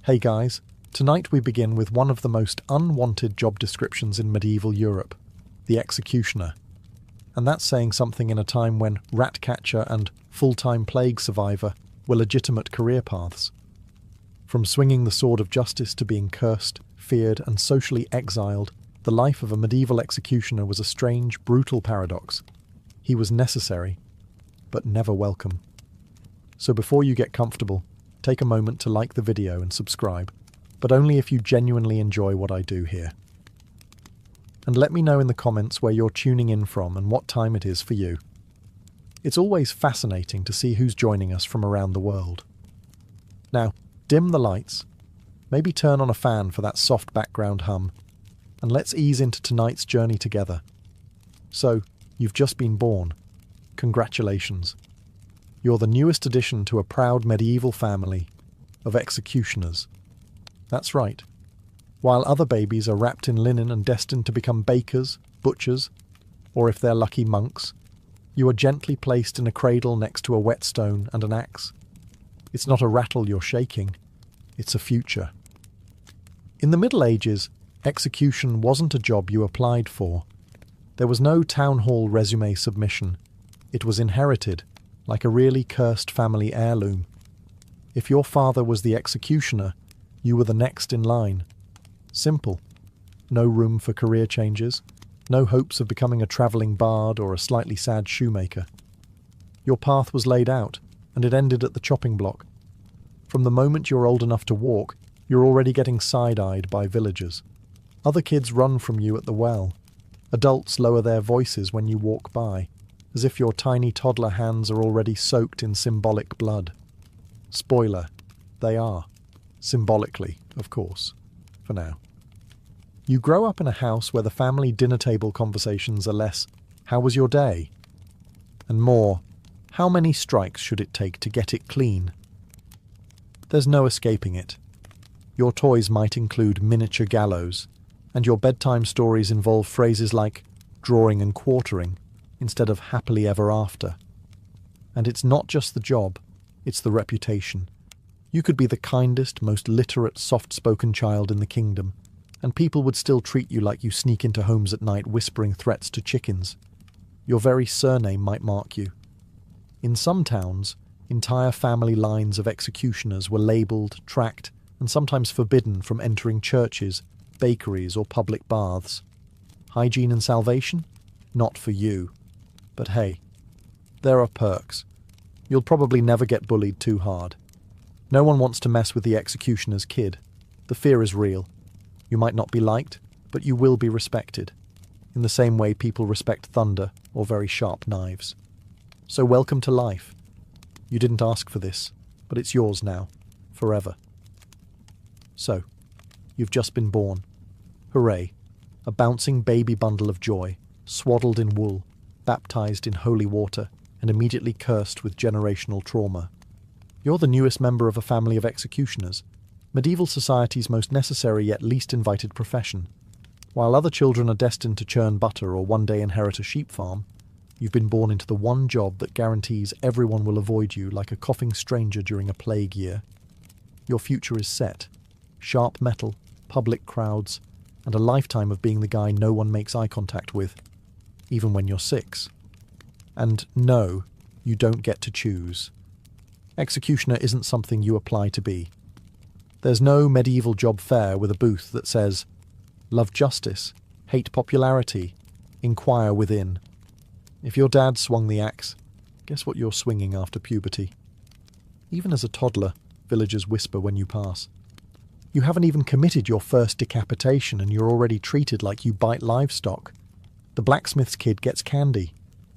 Hey guys, tonight we begin with one of the most unwanted job descriptions in medieval Europe, the executioner. And that's saying something in a time when rat catcher and full-time plague survivor were legitimate career paths. From swinging the sword of justice to being cursed, feared, and socially exiled, the life of a medieval executioner was a strange, brutal paradox. He was necessary, but never welcome. So before you get comfortable, take a moment to like the video and subscribe, but only if you genuinely enjoy what I do here. And let me know in the comments where you're tuning in from and what time it is for you. It's always fascinating to see who's joining us from around the world. Now, dim the lights, maybe turn on a fan for that soft background hum, and let's ease into tonight's journey together. So, you've just been born. Congratulations. You're the newest addition to a proud medieval family of executioners. That's right. While other babies are wrapped in linen and destined to become bakers, butchers, or if they're lucky, monks, you are gently placed in a cradle next to a whetstone and an axe. It's not a rattle you're shaking, it's a future. In the Middle Ages, execution wasn't a job you applied for. There was no town hall resume submission. It was inherited, like a really cursed family heirloom. If your father was the executioner, you were the next in line. Simple. No room for career changes, no hopes of becoming a travelling bard or a slightly sad shoemaker. Your path was laid out, and it ended at the chopping block. From the moment you're old enough to walk, you're already getting side-eyed by villagers. Other kids run from you at the well. Adults lower their voices when you walk by, as if your tiny toddler hands are already soaked in symbolic blood. Spoiler, they are. Symbolically, of course, for now. You grow up in a house where the family dinner table conversations are less, "How was your day?" and more, "How many strikes should it take to get it clean?" There's no escaping it. Your toys might include miniature gallows, and your bedtime stories involve phrases like drawing and quartering instead of happily ever after. And it's not just the job, it's the reputation. You could be the kindest, most literate, soft-spoken child in the kingdom, and people would still treat you like you sneak into homes at night whispering threats to chickens. Your very surname might mark you. In some towns, entire family lines of executioners were labelled, tracked, and sometimes forbidden from entering churches, bakeries, or public baths. Hygiene and salvation? Not for you. But hey, there are perks. You'll probably never get bullied too hard. No one wants to mess with the executioner's kid. The fear is real. You might not be liked, but you will be respected, in the same way people respect thunder or very sharp knives. So welcome to life. You didn't ask for this, but it's yours now, forever. So, you've just been born. Hooray, a bouncing baby bundle of joy, swaddled in wool, baptized in holy water, and immediately cursed with generational trauma. You're the newest member of a family of executioners, medieval society's most necessary yet least invited profession. While other children are destined to churn butter or one day inherit a sheep farm, you've been born into the one job that guarantees everyone will avoid you like a coughing stranger during a plague year. Your future is set. Sharp metal, public crowds, and a lifetime of being the guy no one makes eye contact with, even when you're 6. And no, you don't get to choose. Executioner isn't something you apply to be. There's no medieval job fair with a booth that says, "Love justice, hate popularity, inquire within." If your dad swung the axe, guess what you're swinging after puberty? Even as a toddler, villagers whisper when you pass. You haven't even committed your first decapitation and you're already treated like you bite livestock. The blacksmith's kid gets candy.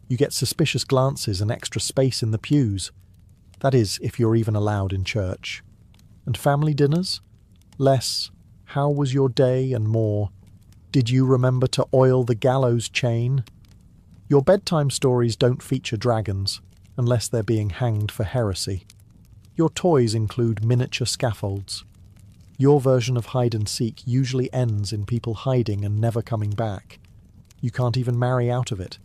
You get suspicious glances and extra space in the pews. That is, if you're even allowed in church. And family dinners? Less, "How was your day?" and more, "Did you remember to oil the gallows chain?" Your bedtime stories don't feature dragons, unless they're being hanged for heresy. Your toys include miniature scaffolds. Your version of hide and seek usually ends in people hiding and never coming back. You can't even marry out of it.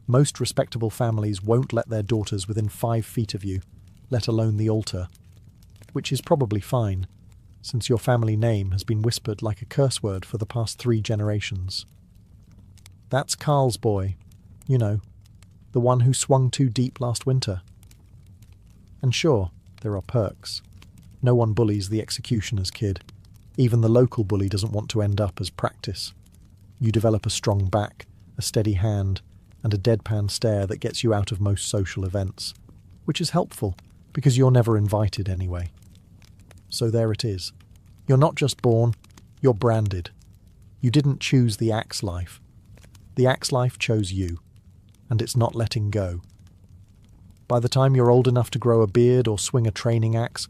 Most respectable families won't let their daughters within 5 feet of you, let alone the altar. Which is probably fine. since your family name has been whispered like a curse word for the past 3 generations. That's Carl's boy, you know, the one who swung too deep last winter. And sure, there are perks. No one bullies the executioner's kid. Even the local bully doesn't want to end up as practice. You develop a strong back, a steady hand, and a deadpan stare that gets you out of most social events, which is helpful because you're never invited anyway. So there it is. You're not just born, you're branded. You didn't choose the axe life. The axe life chose you, and it's not letting go. By the time you're old enough to grow a beard or swing a training axe,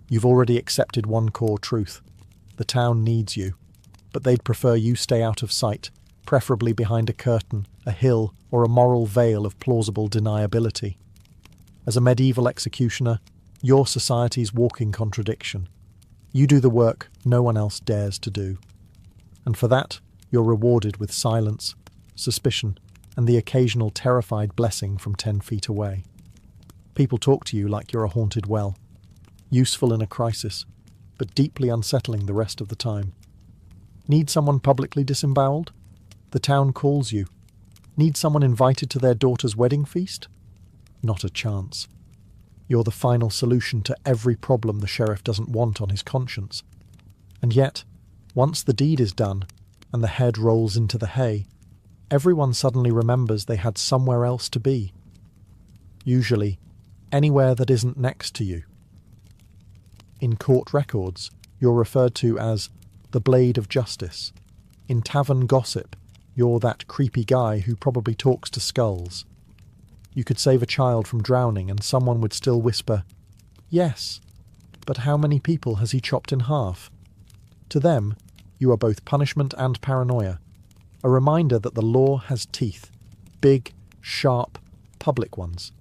you've already accepted one core truth. The town needs you, but they'd prefer you stay out of sight, preferably behind a curtain, a hill, or a moral veil of plausible deniability. As a medieval executioner, you're society's walking contradiction. You do the work no one else dares to do. And for that, you're rewarded with silence, suspicion, and the occasional terrified blessing from 10 feet away. People talk to you like you're a haunted well, useful in a crisis, but deeply unsettling the rest of the time. Need someone publicly disemboweled? The town calls you. Need someone invited to their daughter's wedding feast? Not a chance. You're the final solution to every problem the sheriff doesn't want on his conscience. And yet, once the deed is done, and the head rolls into the hay, everyone suddenly remembers they had somewhere else to be. Usually, anywhere that isn't next to you. In court records, you're referred to as the Blade of Justice. In tavern gossip, you're that creepy guy who probably talks to skulls. You could save a child from drowning and someone would still whisper, "Yes, but how many people has he chopped in half?" To them, you are both punishment and paranoia, a reminder that the law has teeth, big, sharp, public ones.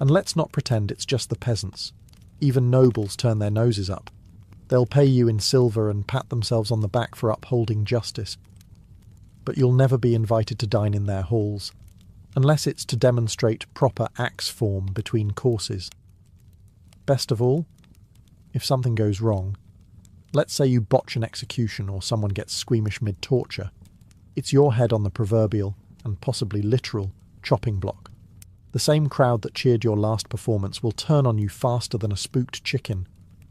And let's not pretend it's just the peasants. Even nobles turn their noses up. They'll pay you in silver and pat themselves on the back for upholding justice. But you'll never be invited to dine in their halls, unless it's to demonstrate proper axe form between courses. Best of all, if something goes wrong, let's say you botch an execution or someone gets squeamish mid-torture, it's your head on the proverbial, and possibly literal, chopping block. The same crowd that cheered your last performance will turn on you faster than a spooked chicken.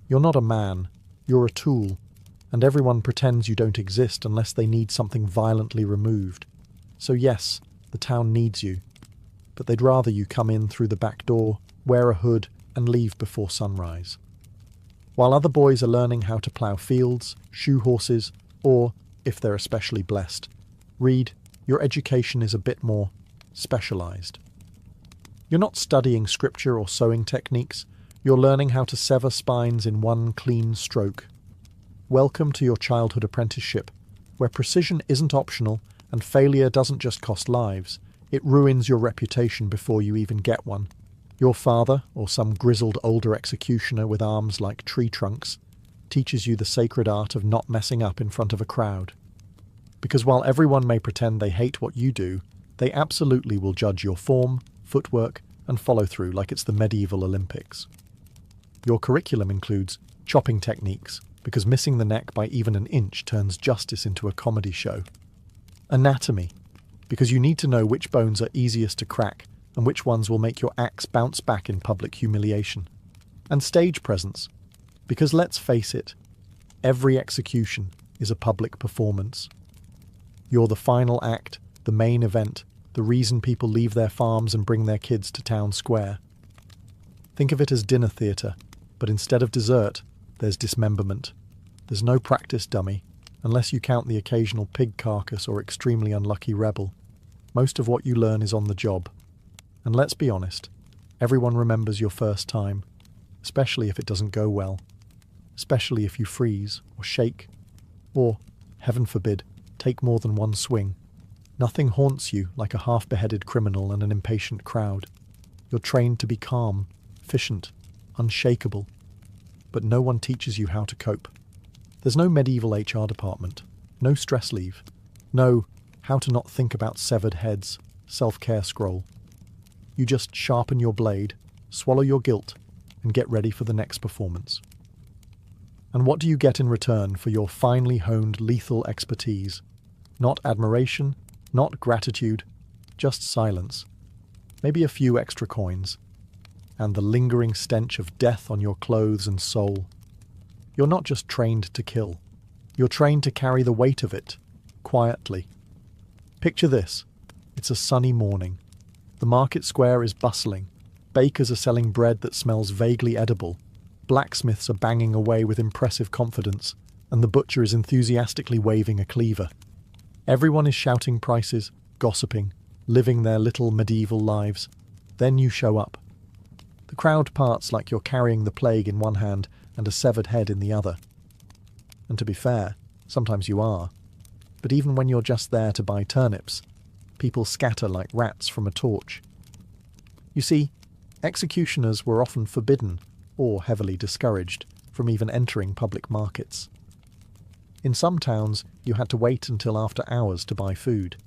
You're not a man, you're a tool, and everyone pretends you don't exist unless they need something violently removed. So yes, the town needs you, but they'd rather you come in through the back door, wear a hood, and leave before sunrise. While other boys are learning how to plough fields, shoe horses, or, if they're especially blessed, read, your education is a bit more specialised. You're not studying scripture or sewing techniques, you're learning how to sever spines in one clean stroke. Welcome to your childhood apprenticeship, where precision isn't optional and failure doesn't just cost lives, it ruins your reputation before you even get one. Your father, or some grizzled older executioner with arms like tree trunks, teaches you the sacred art of not messing up in front of a crowd. Because while everyone may pretend they hate what you do, they absolutely will judge your form, footwork, and follow-through like it's the medieval Olympics. Your curriculum includes chopping techniques, because missing the neck by even an inch turns justice into a comedy show. Anatomy, because you need to know which bones are easiest to crack and which ones will make your axe bounce back in public humiliation. And stage presence, because let's face it, every execution is a public performance. You're the final act, the main event, the reason people leave their farms and bring their kids to town square. Think of it as dinner theatre, but instead of dessert, there's dismemberment. There's no practice dummy, unless you count the occasional pig carcass or extremely unlucky rebel. Most of what you learn is on the job. And let's be honest, everyone remembers your first time, especially if it doesn't go well, especially if you freeze or shake, or, heaven forbid, take more than one swing. Nothing haunts you like a half-beheaded criminal and an impatient crowd. You're trained to be calm, efficient, unshakable, but no one teaches you how to cope. There's no medieval HR department, no stress leave, no how to not think about severed heads, self-care scroll. You just sharpen your blade, swallow your guilt, and get ready for the next performance. And what do you get in return for your finely honed lethal expertise? Not admiration, not gratitude, just silence. Maybe a few extra coins. And the lingering stench of death on your clothes and soul. You're not just trained to kill. You're trained to carry the weight of it, quietly. Picture this. It's a sunny morning. The market square is bustling. Bakers are selling bread that smells vaguely edible. Blacksmiths are banging away with impressive confidence, and the butcher is enthusiastically waving a cleaver. Everyone is shouting prices, gossiping, living their little medieval lives. Then you show up. The crowd parts like you're carrying the plague in one hand and a severed head in the other. And to be fair, sometimes you are. But even when you're just there to buy turnips, people scatter like rats from a torch. You see, executioners were often forbidden, or heavily discouraged, from even entering public markets. In some towns, you had to wait until after hours to buy food.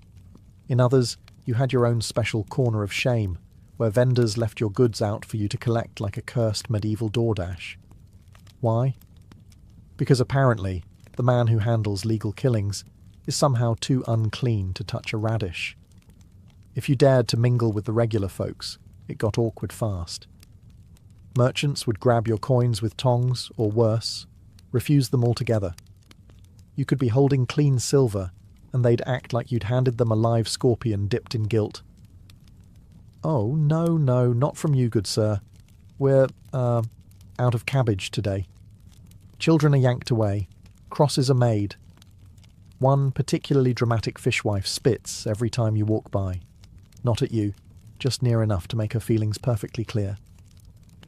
In others, you had your own special corner of shame, where vendors left your goods out for you to collect like a cursed medieval DoorDash. Why? Because apparently, the man who handles legal killings is somehow too unclean to touch a radish. If you dared to mingle with the regular folks, it got awkward fast. Merchants would grab your coins with tongs, or worse, refuse them altogether. You could be holding clean silver, and they'd act like you'd handed them a live scorpion dipped in guilt. "Oh, no, not from you, good sir. We're, out of cabbage today." Children are yanked away. Crosses are made. One particularly dramatic fishwife spits every time you walk by. Not at you, just near enough to make her feelings perfectly clear.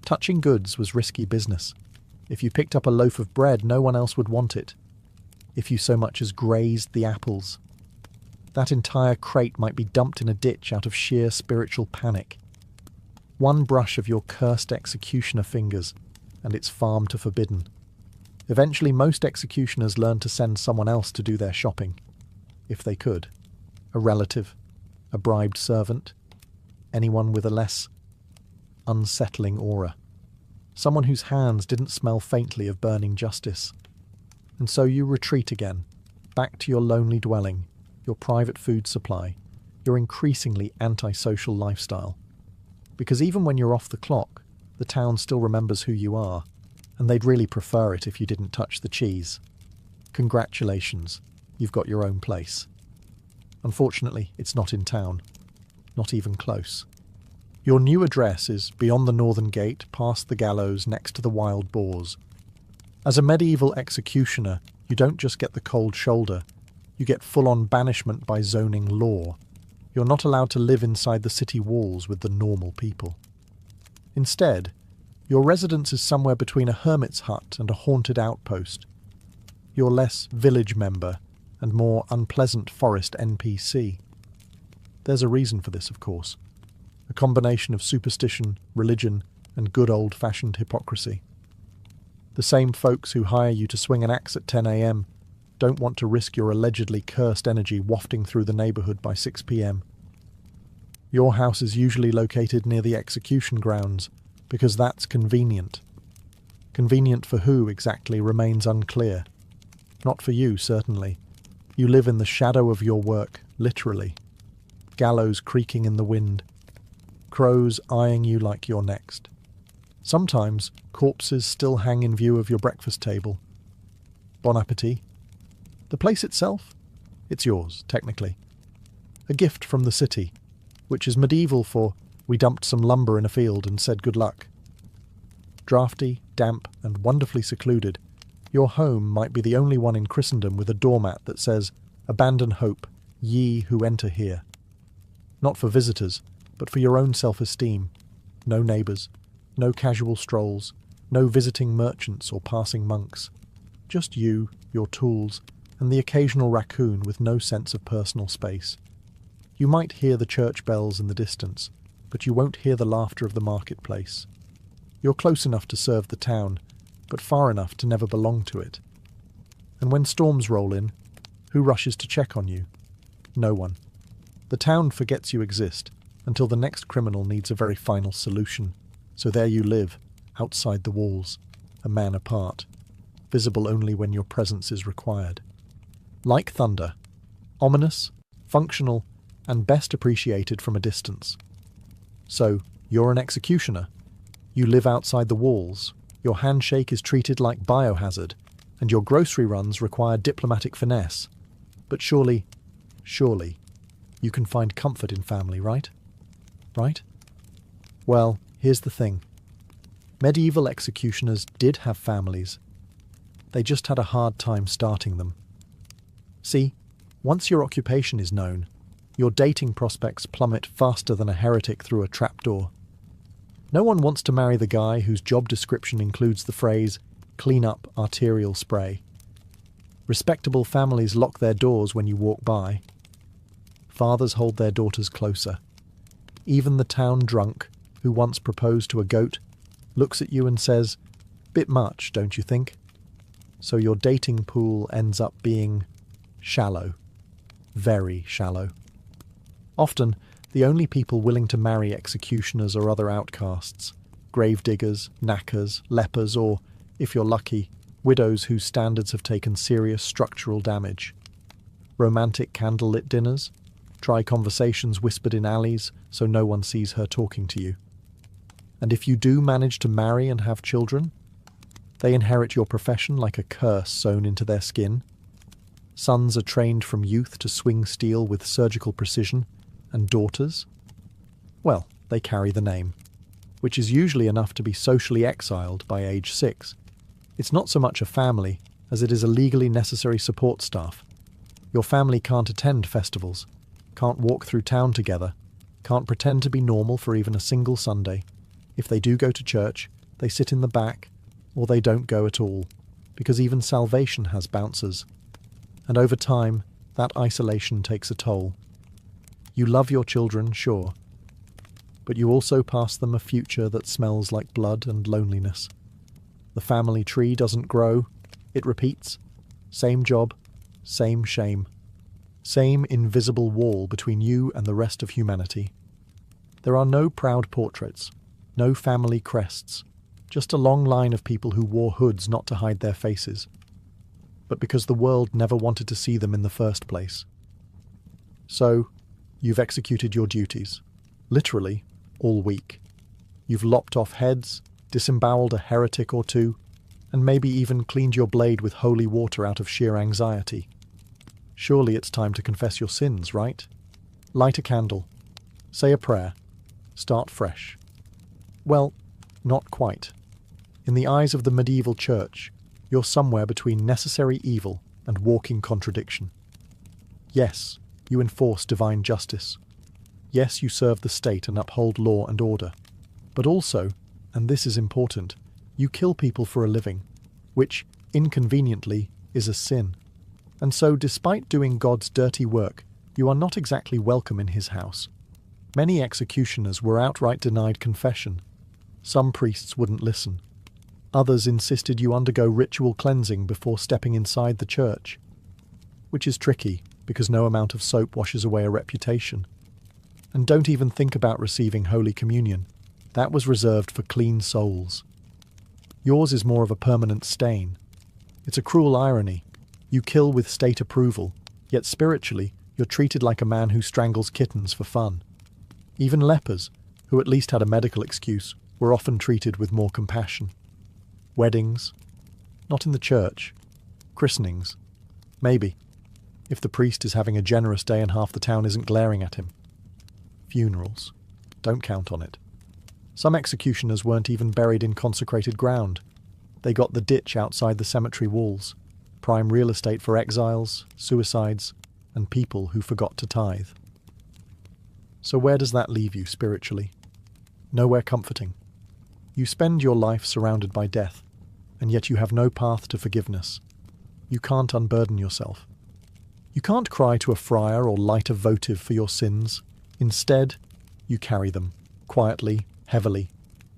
Touching goods was risky business. If you picked up a loaf of bread, no one else would want it. If you so much as grazed the apples, that entire crate might be dumped in a ditch out of sheer spiritual panic. One brush of your cursed executioner fingers, and it's farm to forbidden. Eventually, most executioners learn to send someone else to do their shopping, if they could. A relative, a bribed servant, anyone with a less unsettling aura. Someone whose hands didn't smell faintly of burning justice. And so you retreat again, back to your lonely dwelling, your private food supply, your increasingly antisocial lifestyle. Because even when you're off the clock, the town still remembers who you are, and they'd really prefer it if you didn't touch the cheese. Congratulations, you've got your own place. Unfortunately, it's not in town. Not even close. Your new address is beyond the northern gate, past the gallows, next to the wild boars. As a medieval executioner, you don't just get the cold shoulder, you get full-on banishment by zoning law. You're not allowed to live inside the city walls with the normal people. Instead, your residence is somewhere between a hermit's hut and a haunted outpost. You're less village member and more unpleasant forest NPC. There's a reason for this, of course. A combination of superstition, religion, and good old-fashioned hypocrisy. The same folks who hire you to swing an axe at 10 a.m. don't want to risk your allegedly cursed energy wafting through the neighbourhood by 6 p.m. Your house is usually located near the execution grounds, because that's convenient. Convenient for who exactly remains unclear. Not for you, certainly. You live in the shadow of your work, literally. Gallows creaking in the wind. Crows eyeing you like you're next. Sometimes corpses still hang in view of your breakfast table. Bon appetit. The place itself? It's yours, technically. A gift from the city, which is medieval for we dumped some lumber in a field and said good luck. Drafty, damp, and wonderfully secluded, your home might be the only one in Christendom with a doormat that says, "Abandon hope, ye who enter here." Not for visitors, but for your own self-esteem. No neighbours, no casual strolls, no visiting merchants or passing monks. Just you, your tools, and the occasional raccoon with no sense of personal space. You might hear the church bells in the distance, but you won't hear the laughter of the marketplace. You're close enough to serve the town, but far enough to never belong to it. And when storms roll in, who rushes to check on you? No one. The town forgets you exist, until the next criminal needs a very final solution. So there you live, outside the walls, a man apart. visible only when your presence is required. Like thunder, ominous, functional, and best appreciated from a distance. So, you're an executioner. You live outside the walls, your handshake is treated like biohazard, and your grocery runs require diplomatic finesse. But surely, you can find comfort in family, right? Right? Well, here's the thing. Medieval executioners did have families. They just had a hard time starting them. See, once your occupation is known, your dating prospects plummet faster than a heretic through a trapdoor. No one wants to marry the guy whose job description includes the phrase, "clean up arterial spray." Respectable families lock their doors when you walk by. Fathers hold their daughters closer. Even the town drunk, who once proposed to a goat, looks at you and says, "Bit much, don't you think?" So your dating pool ends up being shallow. Very shallow. Often, the only people willing to marry executioners are other outcasts, gravediggers, knackers, lepers, or, if you're lucky, widows whose standards have taken serious structural damage. Romantic candlelit dinners? Try conversations whispered in alleys so no one sees her talking to you. And if you do manage to marry and have children, they inherit your profession like a curse sewn into their skin. Sons are trained from youth to swing steel with surgical precision, and daughters? Well, they carry the name, which is usually enough to be socially exiled by age 6. It's not so much a family as it is a legally necessary support staff. Your family can't attend festivals, can't walk through town together, can't pretend to be normal for even a single Sunday. If they do go to church, they sit in the back, or they don't go at all, because even salvation has bouncers. And over time, that isolation takes a toll. You love your children, sure, but you also pass them a future that smells like blood and loneliness. The family tree doesn't grow, it repeats. Same job, same shame. Same invisible wall between you and the rest of humanity. There are no proud portraits, no family crests, just a long line of people who wore hoods not to hide their faces, but because the world never wanted to see them in the first place. So, you've executed your duties, literally, all week. You've lopped off heads, disemboweled a heretic or two, and maybe even cleaned your blade with holy water out of sheer anxiety. Surely it's time to confess your sins, right? Light a candle. Say a prayer. Start fresh. Well, not quite. In the eyes of the medieval church, you're somewhere between necessary evil and walking contradiction. Yes, you enforce divine justice. Yes, you serve the state and uphold law and order. But also, and this is important, you kill people for a living, which, inconveniently, is a sin. And so, despite doing God's dirty work, you are not exactly welcome in his house. Many executioners were outright denied confession. Some priests wouldn't listen. Others insisted you undergo ritual cleansing before stepping inside the church. Which is tricky, because no amount of soap washes away a reputation. And don't even think about receiving Holy Communion. That was reserved for clean souls. Yours is more of a permanent stain. It's a cruel irony. You kill with state approval, yet spiritually, you're treated like a man who strangles kittens for fun. Even lepers, who at least had a medical excuse, were often treated with more compassion. Weddings? Not in the church. Christenings? Maybe, if the priest is having a generous day and half the town isn't glaring at him. Funerals? Don't count on it. Some executioners weren't even buried in consecrated ground. They got the ditch outside the cemetery walls, prime real estate for exiles, suicides, and people who forgot to tithe. So where does that leave you spiritually? Nowhere comforting. You spend your life surrounded by death, and yet you have no path to forgiveness. You can't unburden yourself. You can't cry to a friar or light a votive for your sins. Instead, you carry them, quietly, heavily.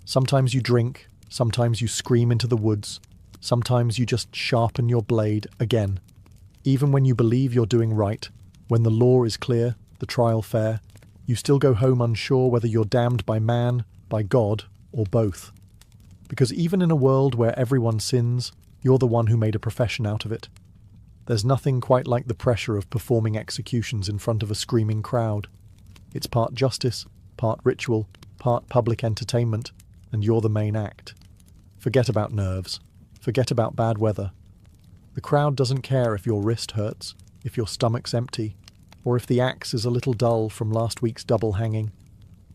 Sometimes you drink, sometimes you scream into the woods, sometimes you just sharpen your blade again. Even when you believe you're doing right, when the law is clear, the trial fair, you still go home unsure whether you're damned by man, by God, or both. Because even in a world where everyone sins, You're the one who made a profession out of it. There's nothing quite like the pressure of performing executions in front of a screaming crowd. It's part justice, part ritual, part public entertainment, and you're the main act. Forget about nerves. Forget about bad weather. The crowd doesn't care if your wrist hurts, if your stomach's empty, or if the axe is a little dull from last week's double hanging.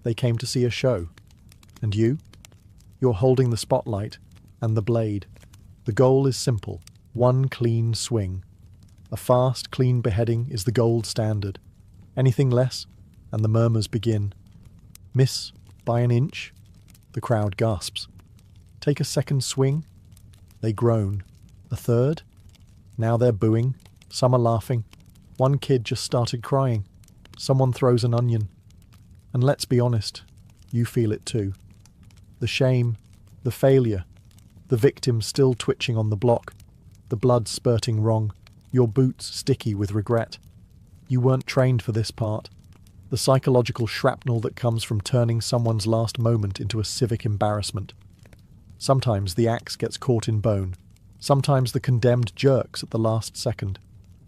They came to see a show. And you? You're holding the spotlight and the blade. The goal is simple. One clean swing. A fast, clean beheading is the gold standard. Anything less, and the murmurs begin. Miss by an inch? The crowd gasps. Take a second swing? They groan. A third? Now they're booing. Some are laughing. One kid just started crying. Someone throws an onion. And let's be honest, you feel it too. The shame, the failure, the victim still twitching on the block, the blood spurting wrong, your boots sticky with regret. You weren't trained for this part. The psychological shrapnel that comes from turning someone's last moment into a civic embarrassment. Sometimes the axe gets caught in bone. Sometimes the condemned jerks at the last second.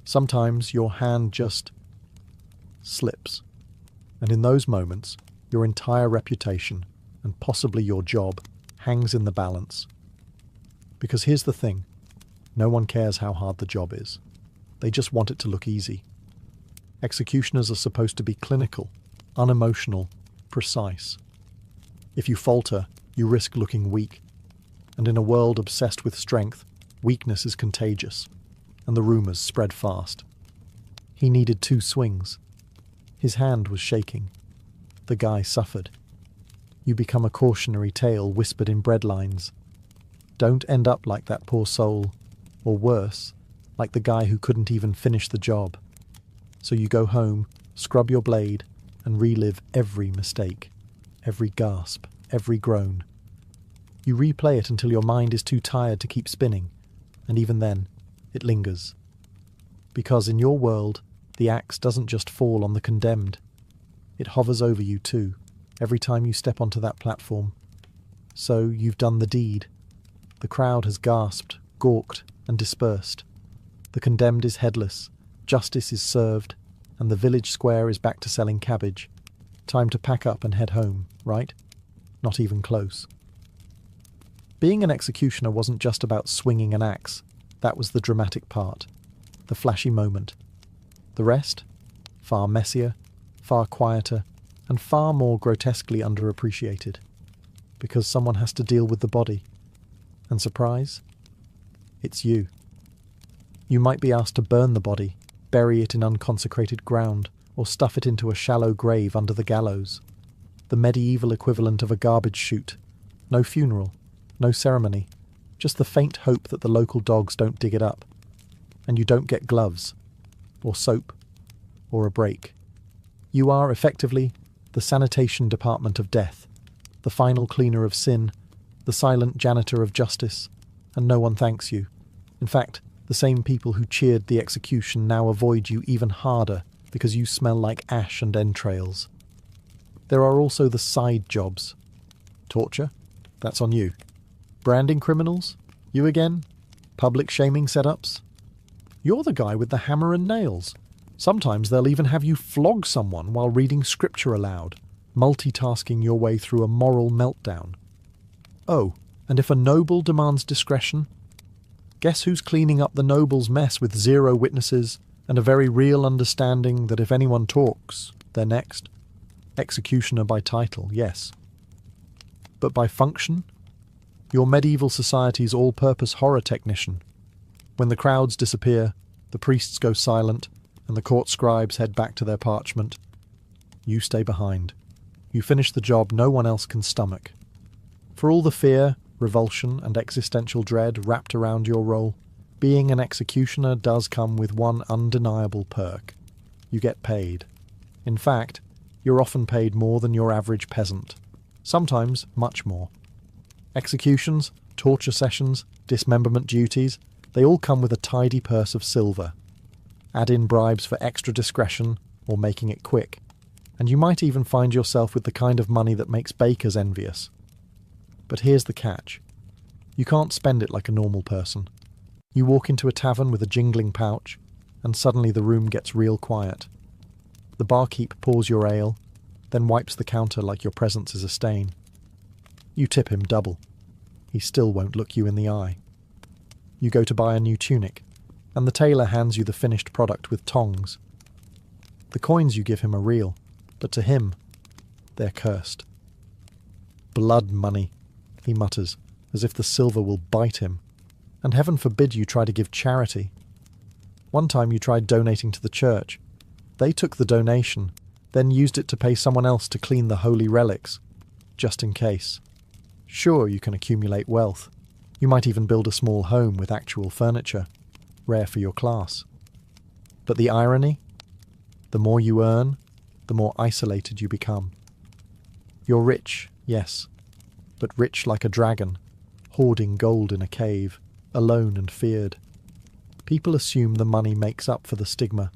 Sometimes your hand just slips. And in those moments, your entire reputation, and possibly your job, hangs in the balance. Because here's the thing, no one cares how hard the job is. They just want it to look easy. Executioners are supposed to be clinical, unemotional, precise. If you falter, you risk looking weak. And in a world obsessed with strength, weakness is contagious, and the rumours spread fast. He needed 2 swings. His hand was shaking. The guy suffered. You become a cautionary tale whispered in breadlines. Don't end up like that poor soul, or worse, like the guy who couldn't even finish the job. So you go home, scrub your blade, and relive every mistake, every gasp, every groan. You replay it until your mind is too tired to keep spinning, and even then, it lingers. Because in your world, the axe doesn't just fall on the condemned. It hovers over you too, every time you step onto that platform. So you've done the deed. The crowd has gasped, gawked, and dispersed. The condemned is headless, justice is served, and the village square is back to selling cabbage. Time to pack up and head home, right? Not even close. Being an executioner wasn't just about swinging an axe. That was the dramatic part, the flashy moment. The rest? Far messier, far quieter, and far more grotesquely underappreciated. Because someone has to deal with the body. And surprise? It's you. You might be asked to burn the body, bury it in unconsecrated ground, or stuff it into a shallow grave under the gallows. The medieval equivalent of a garbage chute. No funeral, no ceremony, just the faint hope that the local dogs don't dig it up. And you don't get gloves, or soap, or a break. You are, effectively, the sanitation department of death, the final cleaner of sin, the silent janitor of justice, and no one thanks you. In fact, the same people who cheered the execution now avoid you even harder because you smell like ash and entrails. There are also the side jobs. Torture? That's on you. Branding criminals? You again? Public shaming setups? You're the guy with the hammer and nails. Sometimes they'll even have you flog someone while reading scripture aloud, multitasking your way through a moral meltdown. Oh, and if a noble demands discretion, guess who's cleaning up the noble's mess with 0 witnesses and a very real understanding that if anyone talks, they're next? Executioner by title, yes. But by function? You're medieval society's all-purpose horror technician. When the crowds disappear, the priests go silent, and the court scribes head back to their parchment. You stay behind. You finish the job no one else can stomach. For all the fear, revulsion, and existential dread wrapped around your role, being an executioner does come with one undeniable perk. You get paid. In fact, you're often paid more than your average peasant. Sometimes much more. Executions, torture sessions, dismemberment duties, they all come with a tidy purse of silver. Add in bribes for extra discretion or making it quick, and you might even find yourself with the kind of money that makes bakers envious. But here's the catch. You can't spend it like a normal person. You walk into a tavern with a jingling pouch, and suddenly the room gets real quiet. The barkeep pours your ale, then wipes the counter like your presence is a stain. You tip him double. He still won't look you in the eye. You go to buy a new tunic, and the tailor hands you the finished product with tongs. The coins you give him are real, but to him, they're cursed. Blood money, he mutters, as if the silver will bite him. And heaven forbid you try to give charity. One time you tried donating to the church. They took the donation, then used it to pay someone else to clean the holy relics, just in case. Sure, you can accumulate wealth. You might even build a small home with actual furniture, rare for your class. But the irony? The more you earn, the more isolated you become. You're rich, yes, but rich like a dragon, hoarding gold in a cave, alone and feared. People assume the money makes up for the stigma,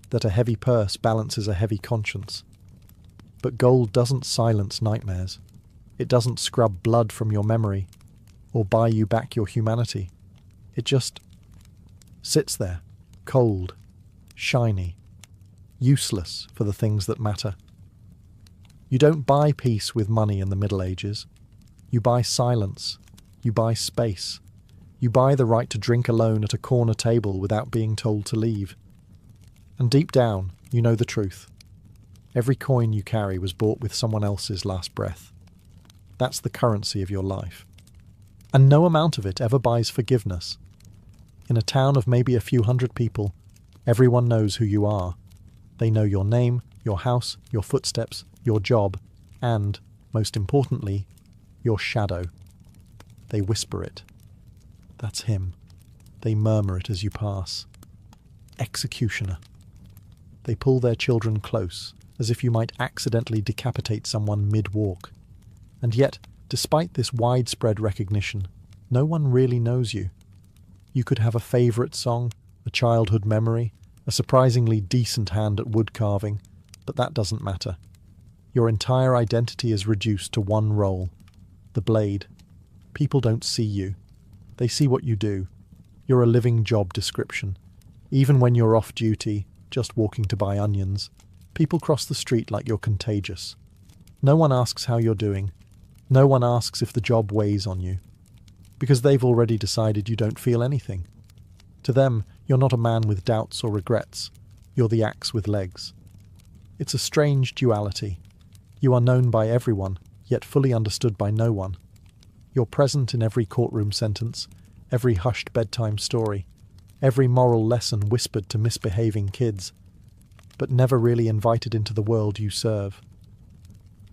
that a heavy purse balances a heavy conscience. But gold doesn't silence nightmares. It doesn't scrub blood from your memory, or buy you back your humanity. It just sits there, cold, shiny, useless for the things that matter. You don't buy peace with money in the Middle Ages. You buy silence. You buy space. You buy the right to drink alone at a corner table without being told to leave. And deep down, you know the truth. Every coin you carry was bought with someone else's last breath. That's the currency of your life. And no amount of it ever buys forgiveness. In a town of maybe a few hundred people, everyone knows who you are. They know your name, your house, your footsteps, your job, and, most importantly, your shadow. They whisper it. That's him. They murmur it as you pass. Executioner. They pull their children close, as if you might accidentally decapitate someone mid-walk. And yet, despite this widespread recognition, no one really knows you. You could have a favourite song, a childhood memory, a surprisingly decent hand at wood carving, but that doesn't matter. Your entire identity is reduced to one role, the blade. People don't see you. They see what you do. You're a living job description. Even when you're off duty, just walking to buy onions, people cross the street like you're contagious. No one asks how you're doing. No one asks if the job weighs on you, because they've already decided you don't feel anything. To them, you're not a man with doubts or regrets. You're the axe with legs. It's a strange duality. You are known by everyone, yet fully understood by no one. You're present in every courtroom sentence, every hushed bedtime story, every moral lesson whispered to misbehaving kids, but never really invited into the world you serve.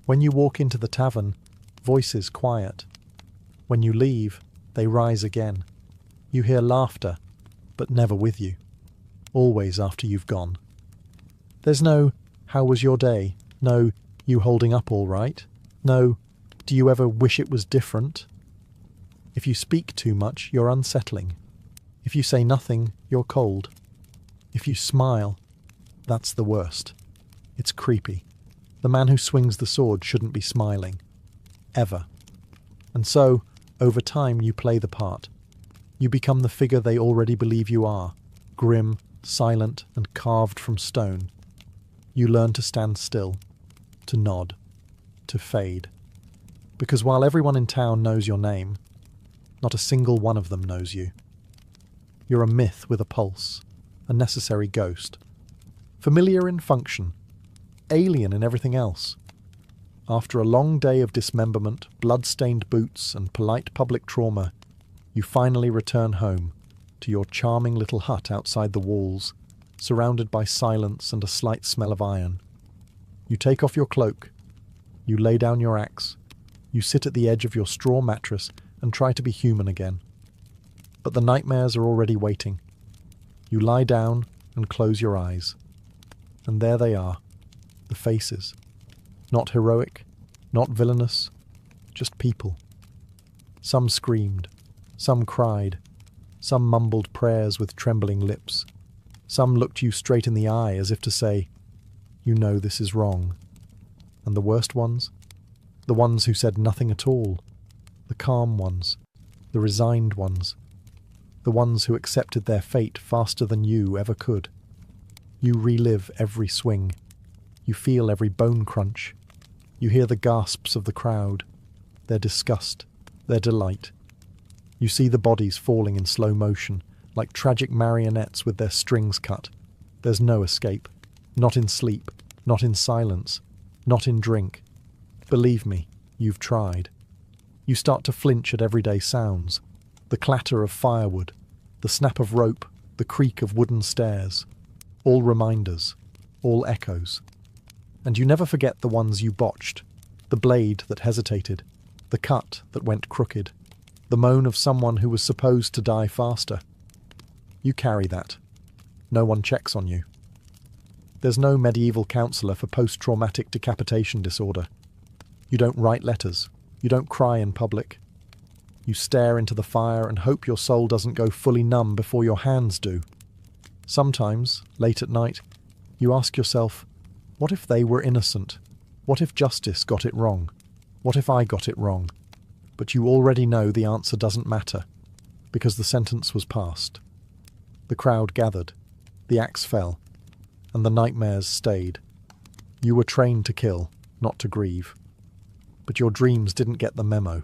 When you walk into the tavern, voices quiet. When you leave, they rise again. You hear laughter, but never with you. Always after you've gone. There's no, "How was your day?" No, "You holding up all right?" No, "Do you ever wish it was different?" If you speak too much, you're unsettling. If you say nothing, you're cold. If you smile, that's the worst. It's creepy. The man who swings the sword shouldn't be smiling. Ever. And so, over time, you play the part. You become the figure they already believe you are, grim, silent, and carved from stone. You learn to stand still, to nod, to fade. Because while everyone in town knows your name, not a single one of them knows you. You're a myth with a pulse, a necessary ghost. Familiar in function, alien in everything else. After a long day of dismemberment, blood-stained boots, and polite public trauma, you finally return home, to your charming little hut outside the walls, surrounded by silence and a slight smell of iron. You take off your cloak. You lay down your axe. You sit at the edge of your straw mattress and try to be human again. But the nightmares are already waiting. You lie down and close your eyes. And there they are, the faces. Not heroic, not villainous, just people. Some screamed, some cried, some mumbled prayers with trembling lips. Some looked you straight in the eye as if to say, "You know this is wrong." And the worst ones? The ones who said nothing at all. The calm ones. The resigned ones. the ones who accepted their fate faster than you ever could. You relive every swing. You feel every bone crunch. You hear the gasps of the crowd, their disgust, their delight. You see the bodies falling in slow motion, like tragic marionettes with their strings cut. There's no escape. Not in sleep, not in silence, not in drink. Believe me, you've tried. You start to flinch at everyday sounds. The clatter of firewood, the snap of rope, the creak of wooden stairs. All reminders, all echoes. And you never forget the ones you botched, the blade that hesitated, the cut that went crooked, the moan of someone who was supposed to die faster. You carry that. No one checks on you. There's no medieval counsellor for post-traumatic decapitation disorder. You don't write letters. You don't cry in public. You stare into the fire and hope your soul doesn't go fully numb before your hands do. Sometimes, late at night, you ask yourself, what if they were innocent? What if justice got it wrong? What if I got it wrong? But you already know the answer doesn't matter, because the sentence was passed. The crowd gathered, the axe fell, and the nightmares stayed. You were trained to kill, not to grieve. But your dreams didn't get the memo.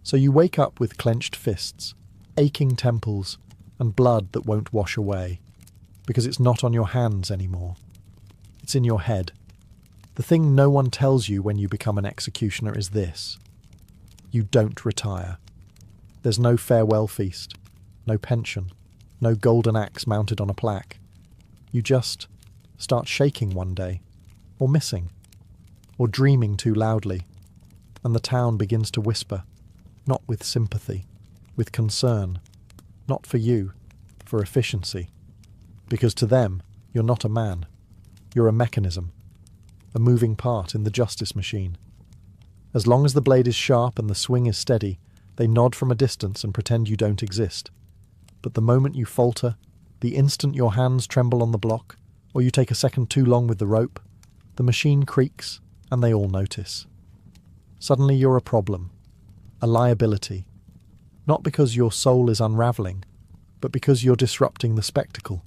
So you wake up with clenched fists, aching temples, and blood that won't wash away, because it's not on your hands anymore. It's in your head. The thing no one tells you when you become an executioner is this: you don't retire. There's no farewell feast, no pension, no golden axe mounted on a plaque. You just start shaking one day, or missing, or dreaming too loudly, and the town begins to whisper, not with sympathy, with concern, not for you, for efficiency. Because to them, you're not a man. You're a mechanism, a moving part in the justice machine. As long as the blade is sharp and the swing is steady, they nod from a distance and pretend you don't exist. But the moment you falter, the instant your hands tremble on the block, or you take a second too long with the rope, the machine creaks and they all notice. Suddenly you're a problem, a liability, not because your soul is unravelling, but because you're disrupting the spectacle.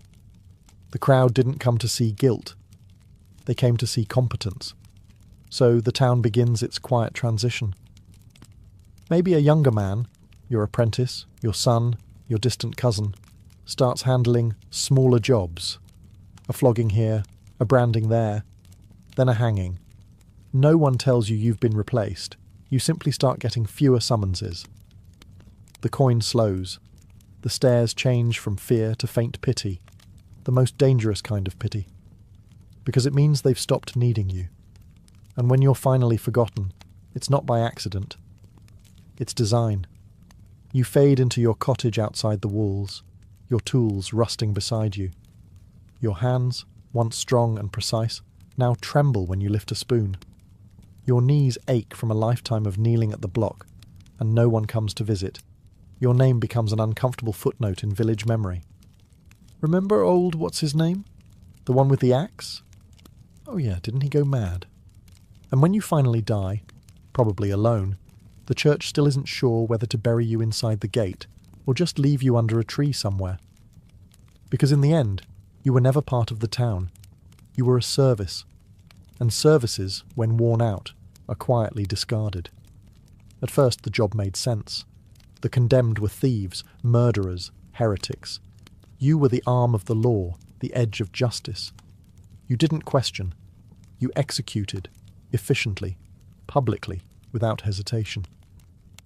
The crowd didn't come to see guilt. They came to see competence. So the town begins its quiet transition. Maybe a younger man, your apprentice, your son, your distant cousin, starts handling smaller jobs. A flogging here, a branding there, then a hanging. No one tells you you've been replaced. You simply start getting fewer summonses. The coin slows. The stares change from fear to faint pity, the most dangerous kind of pity, because it means they've stopped needing you. And when you're finally forgotten, it's not by accident. It's design. You fade into your cottage outside the walls, your tools rusting beside you. Your hands, once strong and precise, now tremble when you lift a spoon. Your knees ache from a lifetime of kneeling at the block, and no one comes to visit. Your name becomes an uncomfortable footnote in village memory. Remember old what's-his-name? The one with the axe? Oh yeah, didn't he go mad? And when you finally die, probably alone, the church still isn't sure whether to bury you inside the gate or just leave you under a tree somewhere. Because in the end, you were never part of the town. You were a service. And services, when worn out, are quietly discarded. At first the job made sense. The condemned were thieves, murderers, heretics. You were the arm of the law, the edge of justice. You didn't question. You executed, efficiently, publicly, without hesitation.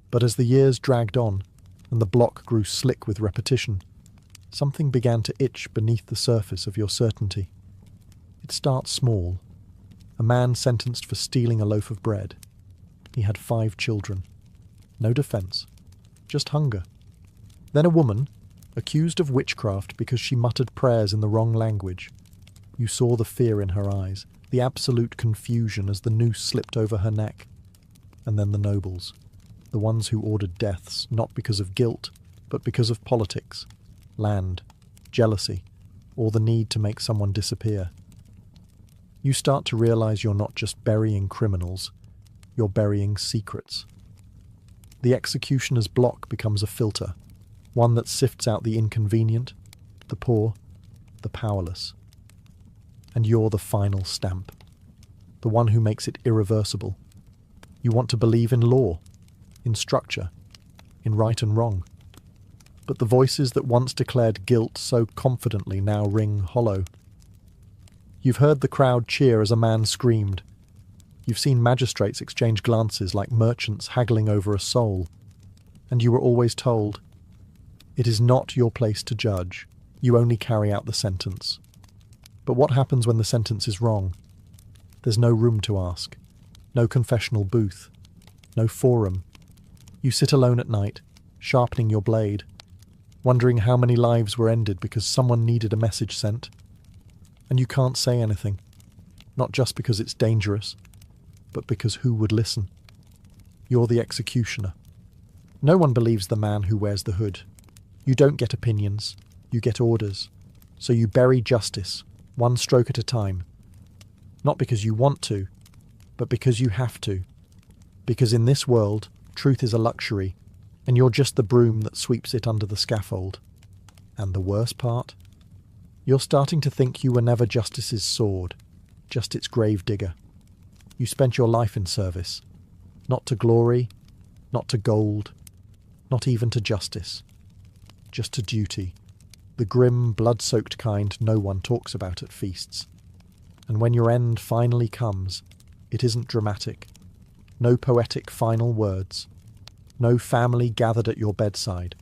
But as the years dragged on, and the block grew slick with repetition, something began to itch beneath the surface of your certainty. It starts small. A man sentenced for stealing a loaf of bread. He had 5 children. No defence. Just hunger. Then a woman, accused of witchcraft because she muttered prayers in the wrong language. You saw the fear in her eyes, the absolute confusion as the noose slipped over her neck. And then the nobles, the ones who ordered deaths not because of guilt, but because of politics, land, jealousy, or the need to make someone disappear. You start to realise you're not just burying criminals, you're burying secrets. The executioner's block becomes a filter, one that sifts out the inconvenient, the poor, the powerless. And you're the final stamp, the one who makes it irreversible. You want to believe in law, in structure, in right and wrong. But the voices that once declared guilt so confidently now ring hollow. You've heard the crowd cheer as a man screamed. You've seen magistrates exchange glances like merchants haggling over a soul. And you were always told, it is not your place to judge, you only carry out the sentence. But what happens when the sentence is wrong? There's no room to ask, no confessional booth, no forum. You sit alone at night, sharpening your blade, wondering how many lives were ended because someone needed a message sent. And you can't say anything, not just because it's dangerous, but because who would listen? You're the executioner. No one believes the man who wears the hood. You don't get opinions, you get orders. So you bury justice, one stroke at a time. Not because you want to, but because you have to. Because in this world, truth is a luxury, and you're just the broom that sweeps it under the scaffold. And the worst part? You're starting to think you were never justice's sword, just its grave digger. You spent your life in service, not to glory, not to gold, not even to justice, just to duty, the grim, blood-soaked kind no one talks about at feasts. And when your end finally comes, it isn't dramatic, no poetic final words, no family gathered at your bedside,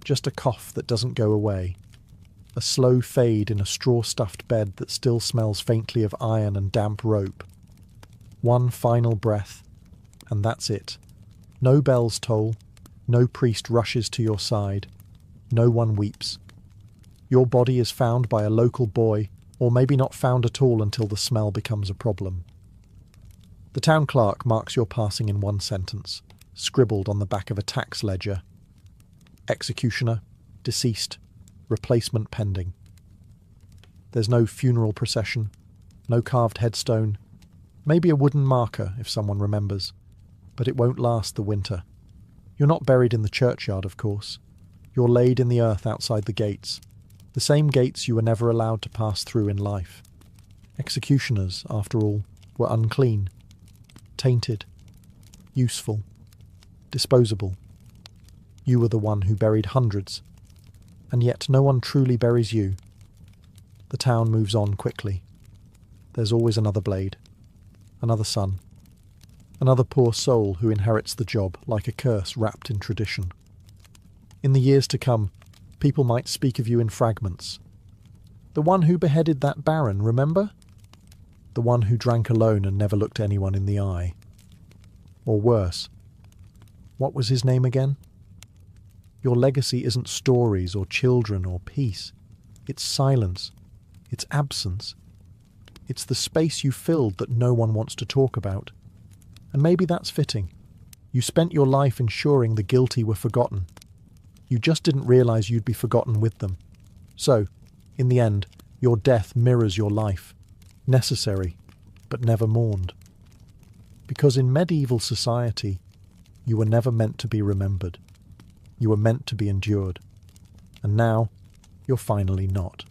just a cough that doesn't go away, a slow fade in a straw-stuffed bed that still smells faintly of iron and damp rope. One final breath, and that's it. No bells toll, no priest rushes to your side, no one weeps. Your body is found by a local boy, or maybe not found at all until the smell becomes a problem. The town clerk marks your passing in one sentence, scribbled on the back of a tax ledger. Executioner, deceased, replacement pending. There's no funeral procession, no carved headstone, maybe a wooden marker if someone remembers, but it won't last the winter. You're not buried in the churchyard, of course. You're laid in the earth outside the gates, the same gates you were never allowed to pass through in life. Executioners, after all, were unclean, tainted, useful, disposable. You were the one who buried hundreds, and yet no one truly buries you. The town moves on quickly. There's always another blade, another son, another poor soul who inherits the job like a curse wrapped in tradition. In the years to come, people might speak of you in fragments. The one who beheaded that baron, remember? The one who drank alone and never looked anyone in the eye. Or worse, what was his name again? Your legacy isn't stories or children or peace. It's silence. It's absence. It's the space you filled that no one wants to talk about. And maybe that's fitting. You spent your life ensuring the guilty were forgotten. You just didn't realize you'd be forgotten with them. So, in the end, your death mirrors your life. Necessary, but never mourned. Because in medieval society, you were never meant to be remembered. You were meant to be endured. And now, you're finally not.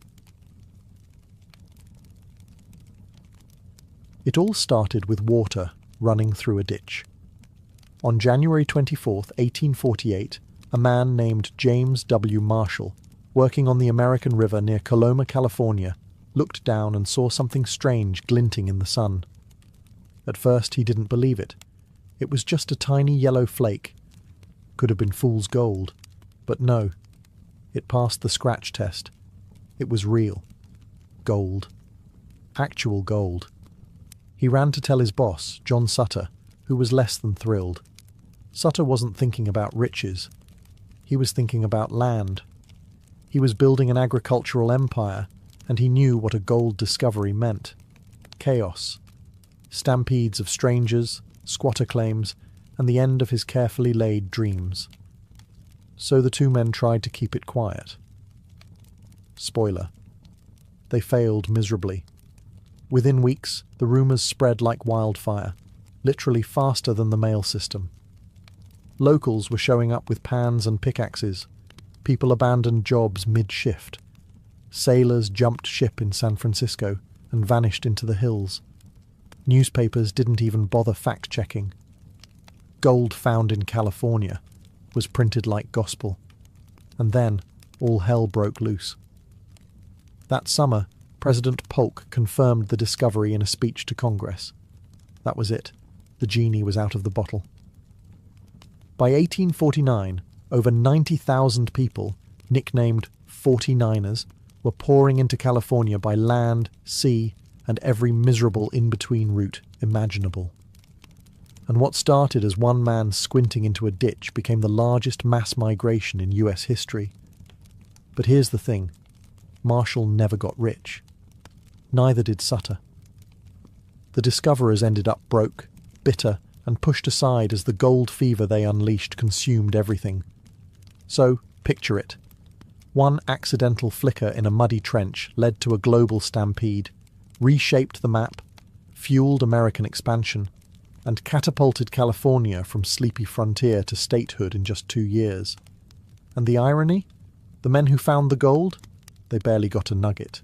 It all started with water running through a ditch. On January 24th, 1848, a man named James W. Marshall, working on the American River near Coloma, California, looked down and saw something strange glinting in the sun. At first he didn't believe it. It was just a tiny yellow flake. Could have been fool's gold. But no. It passed the scratch test. It was real. Gold. Actual gold. He ran to tell his boss, John Sutter, who was less than thrilled. Sutter wasn't thinking about riches. He was thinking about land. He was building an agricultural empire, and he knew what a gold discovery meant. Chaos. Stampedes of strangers, squatter claims, and the end of his carefully laid dreams. So the two men tried to keep it quiet. Spoiler. They failed miserably. Within weeks, the rumours spread like wildfire, literally faster than the mail system. Locals were showing up with pans and pickaxes. People abandoned jobs mid-shift. Sailors jumped ship in San Francisco and vanished into the hills. Newspapers didn't even bother fact-checking. Gold found in California was printed like gospel. And then all hell broke loose. That summer, President Polk confirmed the discovery in a speech to Congress. That was it. The genie was out of the bottle. By 1849, over 90,000 people, nicknamed 49ers, were pouring into California by land, sea, and every miserable in-between route imaginable. And what started as one man squinting into a ditch became the largest mass migration in US history. But here's the thing. Marshall never got rich. Neither did Sutter. The discoverers ended up broke, bitter, and pushed aside as the gold fever they unleashed consumed everything. So, picture it. One accidental flicker in a muddy trench led to a global stampede, reshaped the map, fueled American expansion, and catapulted California from sleepy frontier to statehood in just 2 years. And the irony? The men who found the gold? They barely got a nugget.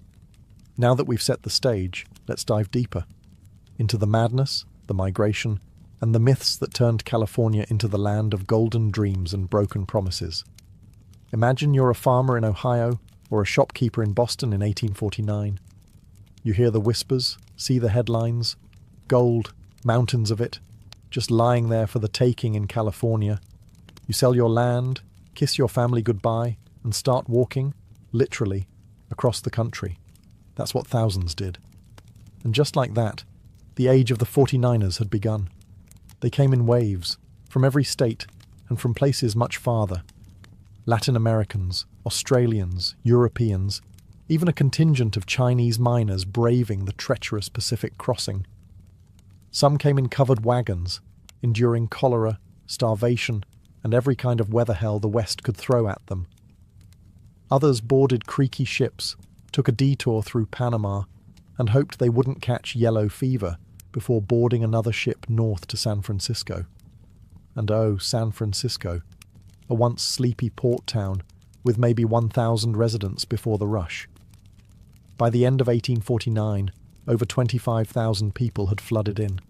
Now that we've set the stage, let's dive deeper. Into the madness, the migration, and the myths that turned California into the land of golden dreams and broken promises. Imagine you're a farmer in Ohio or a shopkeeper in Boston in 1849. You hear the whispers, see the headlines, gold, mountains of it, just lying there for the taking in California. You sell your land, kiss your family goodbye, and start walking, literally, across the country. That's what thousands did. And just like that, the age of the 49ers had begun. They came in waves, from every state, and from places much farther. Latin Americans, Australians, Europeans, even a contingent of Chinese miners braving the treacherous Pacific crossing. Some came in covered wagons, enduring cholera, starvation, and every kind of weather hell the West could throw at them. Others boarded creaky ships, took a detour through Panama, and hoped they wouldn't catch yellow fever before boarding another ship north to San Francisco. And oh, San Francisco, a once sleepy port town with maybe 1,000 residents before the rush. By the end of 1849, over 25,000 people had flooded in.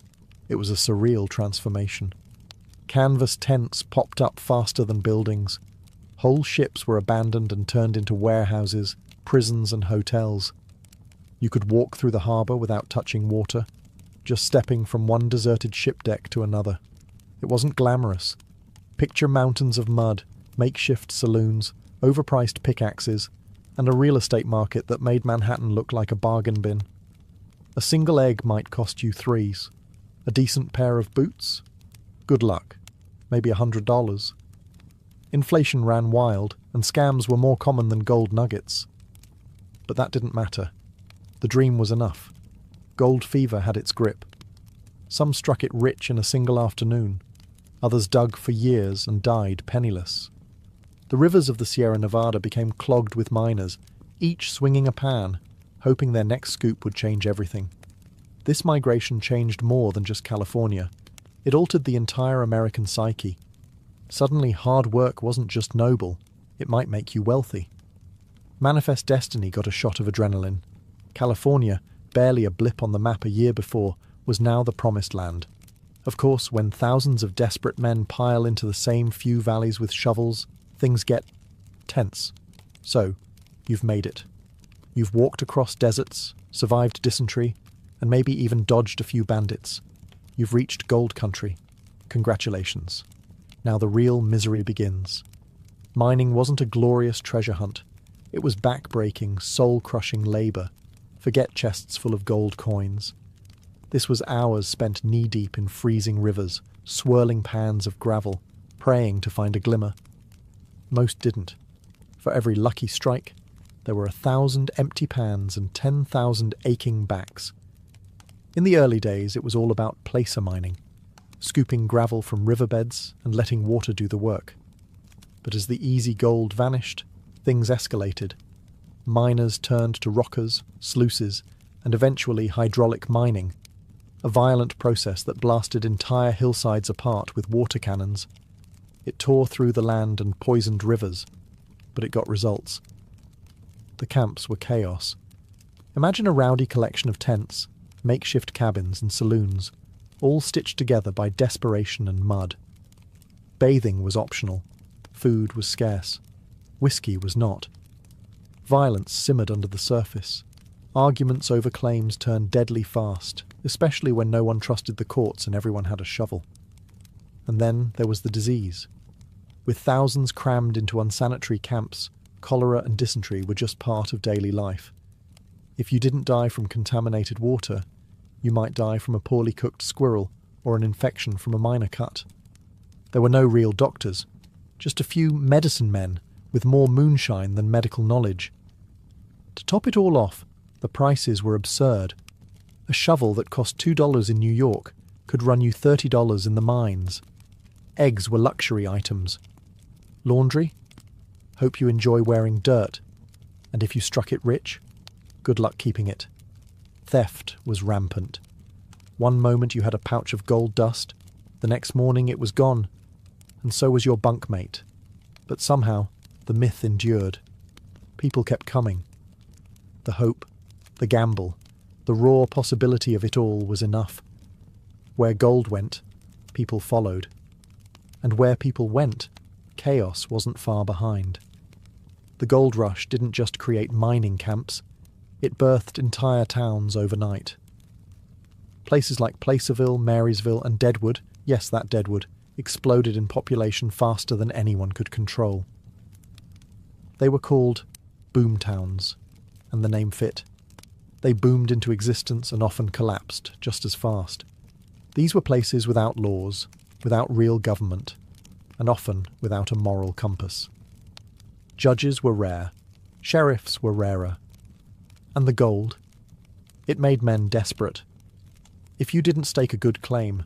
It was a surreal transformation. Canvas tents popped up faster than buildings. Whole ships were abandoned and turned into warehouses, prisons and hotels. You could walk through the harbour without touching water, just stepping from one deserted ship deck to another. It wasn't glamorous. Picture mountains of mud, makeshift saloons, overpriced pickaxes, and a real estate market that made Manhattan look like a bargain bin. A single egg might cost you threes. A decent pair of boots? Good luck. Maybe $100. Inflation ran wild, and scams were more common than gold nuggets. But that didn't matter. The dream was enough. Gold fever had its grip. Some struck it rich in a single afternoon. Others dug for years and died penniless. The rivers of the Sierra Nevada became clogged with miners, each swinging a pan, hoping their next scoop would change everything. This migration changed more than just California. It altered the entire American psyche. Suddenly, hard work wasn't just noble, it might make you wealthy. Manifest Destiny got a shot of adrenaline. California, barely a blip on the map a year before, was now the promised land. Of course, when thousands of desperate men pile into the same few valleys with shovels, things get tense. So, you've made it. You've walked across deserts, survived dysentery, and maybe even dodged a few bandits. You've reached gold country. Congratulations. Now the real misery begins. Mining wasn't a glorious treasure hunt. It was back-breaking, soul-crushing labour. Forget chests full of gold coins. This was hours spent knee-deep in freezing rivers, swirling pans of gravel, praying to find a glimmer. Most didn't. For every lucky strike, there were 1,000 empty pans and 10,000 aching backs. In the early days, it was all about placer mining, scooping gravel from riverbeds and letting water do the work. But as the easy gold vanished, things escalated. Miners turned to rockers, sluices, and eventually hydraulic mining, a violent process that blasted entire hillsides apart with water cannons. It tore through the land and poisoned rivers. but it got results. The camps were chaos. Imagine a rowdy collection of tents, makeshift cabins and saloons, all stitched together by desperation and mud. Bathing was optional. Food was scarce. Whiskey was not. Violence simmered under the surface. Arguments over claims turned deadly fast, especially when no one trusted the courts and everyone had a shovel. And then there was the disease. With thousands crammed into unsanitary camps, cholera and dysentery were just part of daily life. If you didn't die from contaminated water, you might die from a poorly cooked squirrel or an infection from a minor cut. There were no real doctors, just a few medicine men with more moonshine than medical knowledge. To top it all off, the prices were absurd. A shovel that cost $2 in New York could run you $30 in the mines. Eggs were luxury items. Laundry? Hope you enjoy wearing dirt. And if you struck it rich, good luck keeping it. Theft was rampant. One moment you had a pouch of gold dust, the next morning it was gone, and so was your bunkmate. But somehow, the myth endured. People kept coming. The hope, the gamble, the raw possibility of it all was enough. Where gold went, people followed. And where people went, chaos wasn't far behind. The gold rush didn't just create mining camps, it birthed entire towns overnight. Places like Placerville, Marysville, and Deadwood, yes, that Deadwood, exploded in population faster than anyone could control. They were called boom towns, and the name fit. They boomed into existence and often collapsed just as fast. These were places without laws, without real government, and often without a moral compass. Judges were rare, sheriffs were rarer. And the gold? It made men desperate. If you didn't stake a good claim,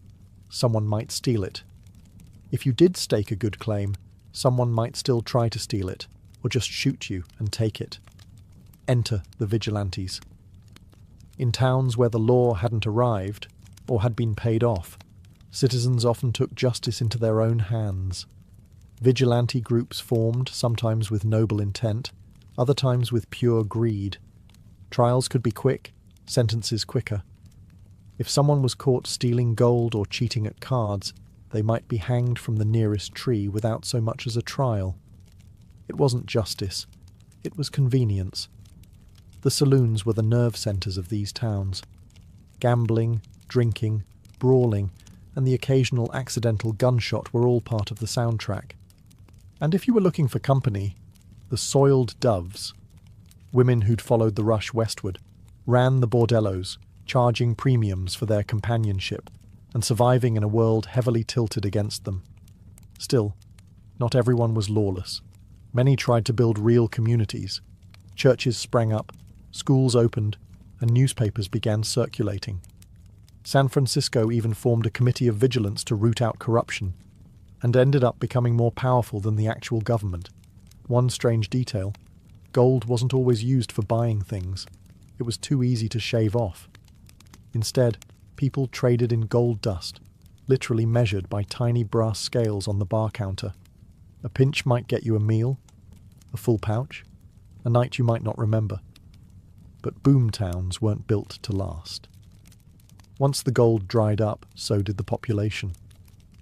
someone might steal it. If you did stake a good claim, someone might still try to steal it, or just shoot you and take it. Enter the vigilantes. In towns where the law hadn't arrived, or had been paid off, citizens often took justice into their own hands. Vigilante groups formed, sometimes with noble intent, other times with pure greed. Trials could be quick, sentences quicker. If someone was caught stealing gold or cheating at cards, they might be hanged from the nearest tree without so much as a trial. It wasn't justice, it was convenience. The saloons were the nerve centres of these towns. Gambling, drinking, brawling, and the occasional accidental gunshot were all part of the soundtrack. And if you were looking for company, the soiled doves, women who'd followed the rush westward, ran the bordellos, charging premiums for their companionship and surviving in a world heavily tilted against them. Still, not everyone was lawless. Many tried to build real communities. Churches sprang up, schools opened, and newspapers began circulating. San Francisco even formed a committee of vigilance to root out corruption, and ended up becoming more powerful than the actual government. One strange detail: gold wasn't always used for buying things. It was too easy to shave off. Instead, people traded in gold dust, literally measured by tiny brass scales on the bar counter. A pinch might get you a meal, a full pouch, a night you might not remember. But boom towns weren't built to last. Once the gold dried up, so did the population.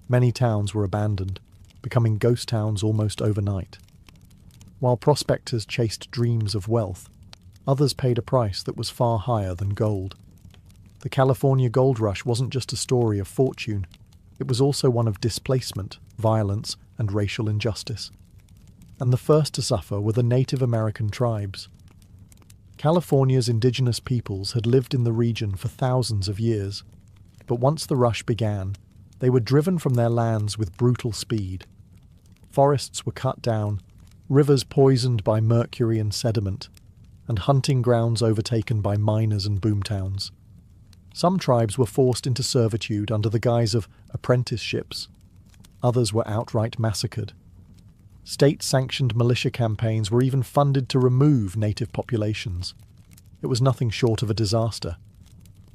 Many towns were abandoned, becoming ghost towns almost overnight. While prospectors chased dreams of wealth, others paid a price that was far higher than gold. The California gold rush wasn't just a story of fortune, it was also one of displacement, violence, and racial injustice. And the first to suffer were the Native American tribes. California's indigenous peoples had lived in the region for thousands of years, but once the rush began, they were driven from their lands with brutal speed. Forests were cut down, rivers poisoned by mercury and sediment, and hunting grounds overtaken by miners and boomtowns. Some tribes were forced into servitude under the guise of apprenticeships. Others were outright massacred. State-sanctioned militia campaigns were even funded to remove native populations. It was nothing short of a disaster.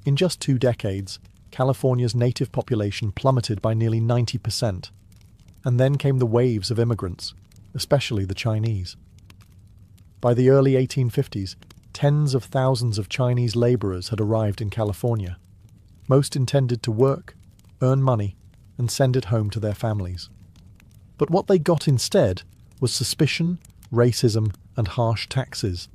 In just 2 decades, California's native population plummeted by nearly 90%. And then came the waves of immigrants, especially the Chinese. By the early 1850s, tens of thousands of Chinese labourers had arrived in California. Most intended to work, earn money, and send it home to their families. But what they got instead was suspicion, racism, and harsh taxes.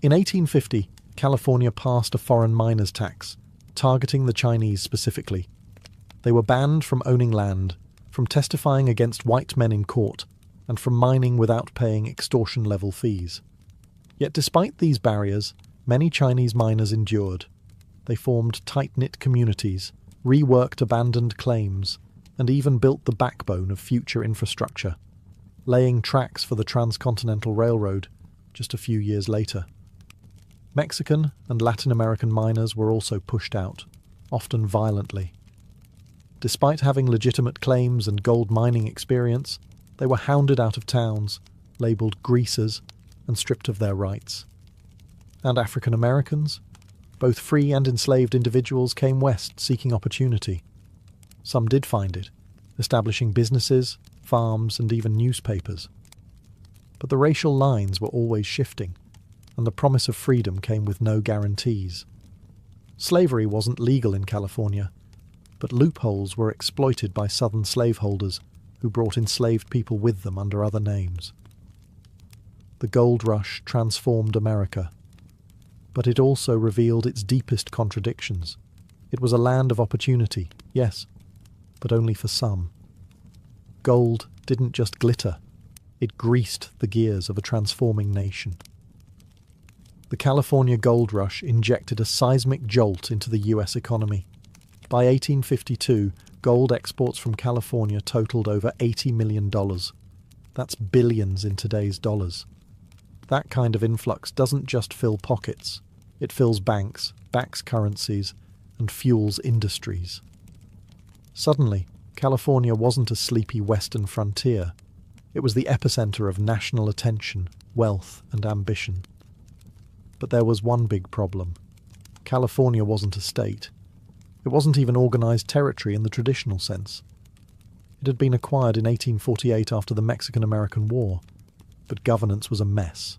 In 1850, California passed a foreign miners' tax, targeting the Chinese specifically. They were banned from owning land, from testifying against white men in court, and from mining without paying extortion-level fees. Yet despite these barriers, many Chinese miners endured. They formed tight-knit communities, reworked abandoned claims, and even built the backbone of future infrastructure, laying tracks for the Transcontinental Railroad just a few years later. Mexican and Latin American miners were also pushed out, often violently. Despite having legitimate claims and gold mining experience, they were hounded out of towns, labelled greasers, and stripped of their rights. And African Americans? Both free and enslaved individuals came west seeking opportunity. Some did find it, establishing businesses, farms, and even newspapers. But the racial lines were always shifting, and the promise of freedom came with no guarantees. Slavery wasn't legal in California, but loopholes were exploited by southern slaveholders who brought enslaved people with them under other names. The gold rush transformed America, but it also revealed its deepest contradictions. It was a land of opportunity, yes, but only for some. Gold didn't just glitter, it greased the gears of a transforming nation. The California gold rush injected a seismic jolt into the US economy. By 1852, gold exports from California totaled over $80 million. That's billions in today's dollars. That kind of influx doesn't just fill pockets. It fills banks, backs currencies, and fuels industries. Suddenly, California wasn't a sleepy western frontier. It was the epicenter of national attention, wealth, and ambition. But there was one big problem. California wasn't a state. It wasn't even organized territory in the traditional sense. It had been acquired in 1848 after the Mexican-American War, but governance was a mess.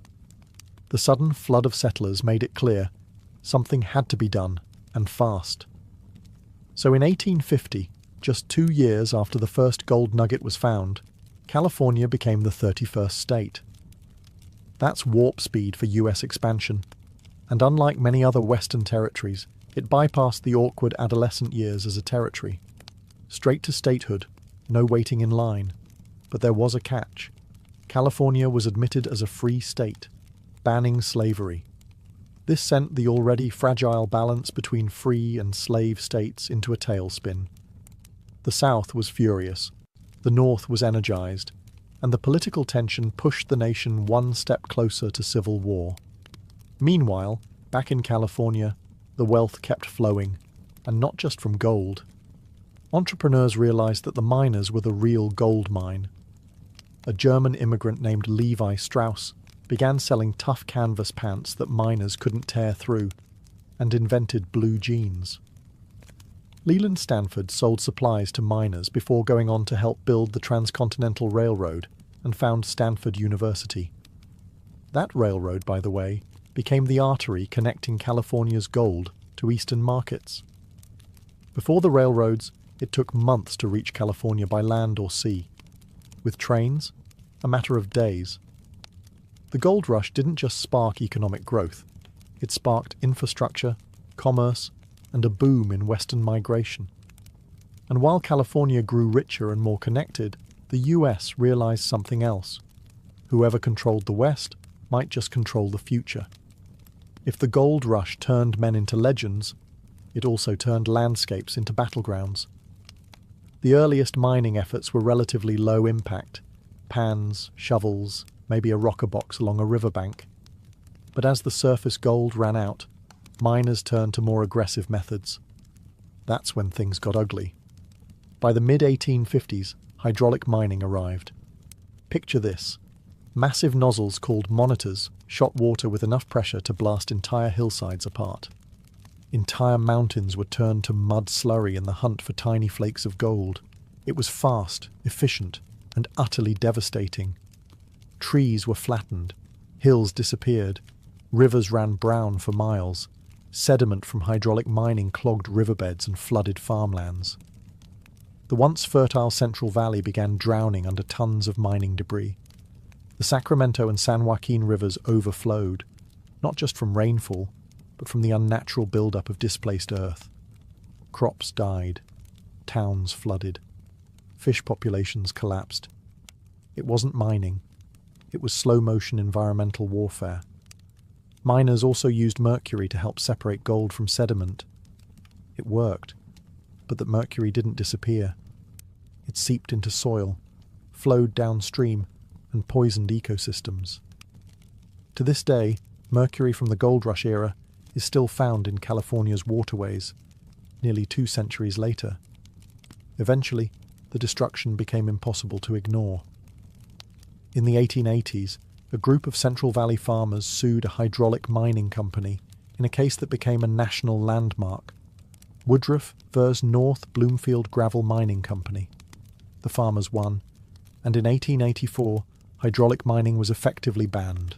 The sudden flood of settlers made it clear something had to be done, and fast. So in 1850, just 2 years after the first gold nugget was found, California became the 31st state. That's warp speed for US expansion, and unlike many other Western territories, it bypassed the awkward adolescent years as a territory. Straight to statehood, no waiting in line. But there was a catch. California was admitted as a free state, banning slavery. This sent the already fragile balance between free and slave states into a tailspin. The South was furious, the North was energized, and the political tension pushed the nation one step closer to civil war. Meanwhile, back in California, the wealth kept flowing, and not just from gold. Entrepreneurs realized that the miners were the real gold mine. A German immigrant named Levi Strauss began selling tough canvas pants that miners couldn't tear through, and invented blue jeans. Leland Stanford sold supplies to miners before going on to help build the Transcontinental Railroad and found Stanford University. That railroad, by the way, became the artery connecting California's gold to eastern markets. Before the railroads, it took months to reach California by land or sea. With trains, a matter of days. The gold rush didn't just spark economic growth. It sparked infrastructure, commerce, and a boom in Western migration. And while California grew richer and more connected, the US realized something else. Whoever controlled the West might just control the future. If the gold rush turned men into legends, it also turned landscapes into battlegrounds. The earliest mining efforts were relatively low impact, pans, shovels, maybe a rocker box along a riverbank. But as the surface gold ran out, miners turned to more aggressive methods. That's when things got ugly. By the mid-1850s, hydraulic mining arrived. Picture this. Massive nozzles called monitors shot water with enough pressure to blast entire hillsides apart. Entire mountains were turned to mud slurry in the hunt for tiny flakes of gold. It was fast, efficient, and utterly devastating. Trees were flattened, Hills disappeared. Rivers ran brown for miles. Sediment from hydraulic mining clogged riverbeds and flooded farmlands. The once fertile Central Valley began drowning under tons of mining debris. The Sacramento and San Joaquin rivers overflowed, not just from rainfall, but from the unnatural buildup of displaced earth. Crops died. Towns flooded. Fish populations collapsed. It wasn't mining. It was slow-motion environmental warfare. Miners also used mercury to help separate gold from sediment. It worked, but the mercury didn't disappear. It seeped into soil, flowed downstream, and poisoned ecosystems. To this day, mercury from the gold rush era is still found in California's waterways, nearly 2 centuries later. Eventually, the destruction became impossible to ignore. In the 1880s, a group of Central Valley farmers sued a hydraulic mining company in a case that became a national landmark. Woodruff vs. North Bloomfield Gravel Mining Company. The farmers won, and in 1884, hydraulic mining was effectively banned,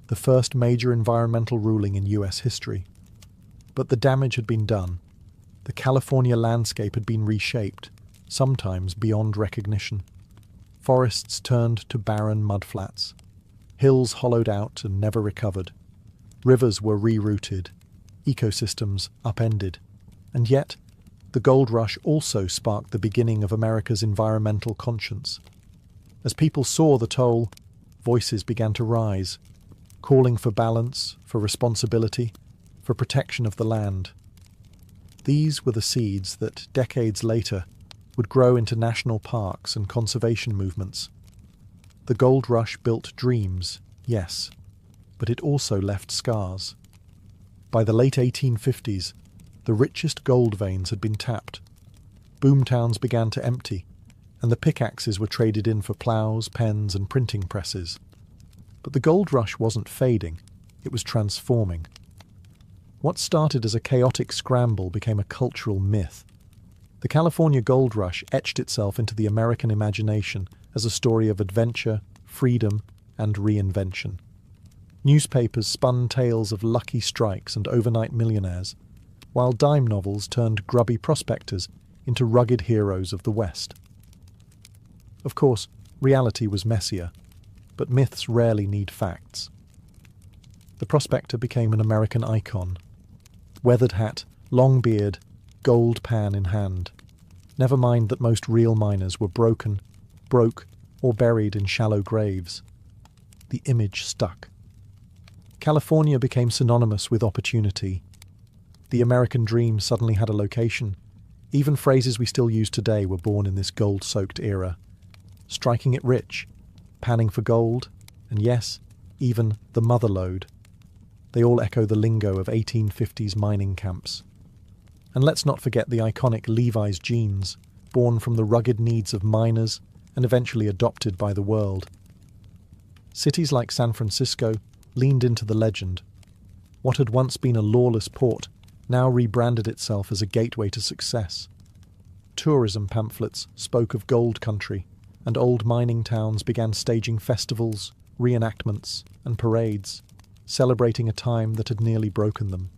the first major environmental ruling in US history. But the damage had been done. The California landscape had been reshaped, sometimes beyond recognition. Forests turned to barren mudflats. Hills hollowed out and never recovered. Rivers were rerouted. Ecosystems upended. And yet, the gold rush also sparked the beginning of America's environmental conscience. As people saw the toll, voices began to rise, calling for balance, for responsibility, for protection of the land. These were the seeds that, decades later, would grow into national parks and conservation movements. The gold rush built dreams, yes, but it also left scars. By the late 1850s, the richest gold veins had been tapped. Boomtowns began to empty, and the pickaxes were traded in for ploughs, pens, and printing presses. But the gold rush wasn't fading, it was transforming. What started as a chaotic scramble became a cultural myth. The California gold rush etched itself into the American imagination as a story of adventure, freedom, and reinvention. Newspapers spun tales of lucky strikes and overnight millionaires, while dime novels turned grubby prospectors into rugged heroes of the West. Of course, reality was messier, but myths rarely need facts. The prospector became an American icon. Weathered hat, long beard, gold pan in hand. Never mind that most real miners were broke, or buried in shallow graves. The image stuck. California became synonymous with opportunity. The American dream suddenly had a location. Even phrases we still use today were born in this gold-soaked era. Striking it rich, panning for gold, and yes, even the mother lode. They all echo the lingo of 1850s mining camps. And let's not forget the iconic Levi's jeans, born from the rugged needs of miners and eventually adopted by the world. Cities like San Francisco leaned into the legend. What had once been a lawless port now rebranded itself as a gateway to success. Tourism pamphlets spoke of gold country, and old mining towns began staging festivals, reenactments, and parades, celebrating a time that had nearly broken them.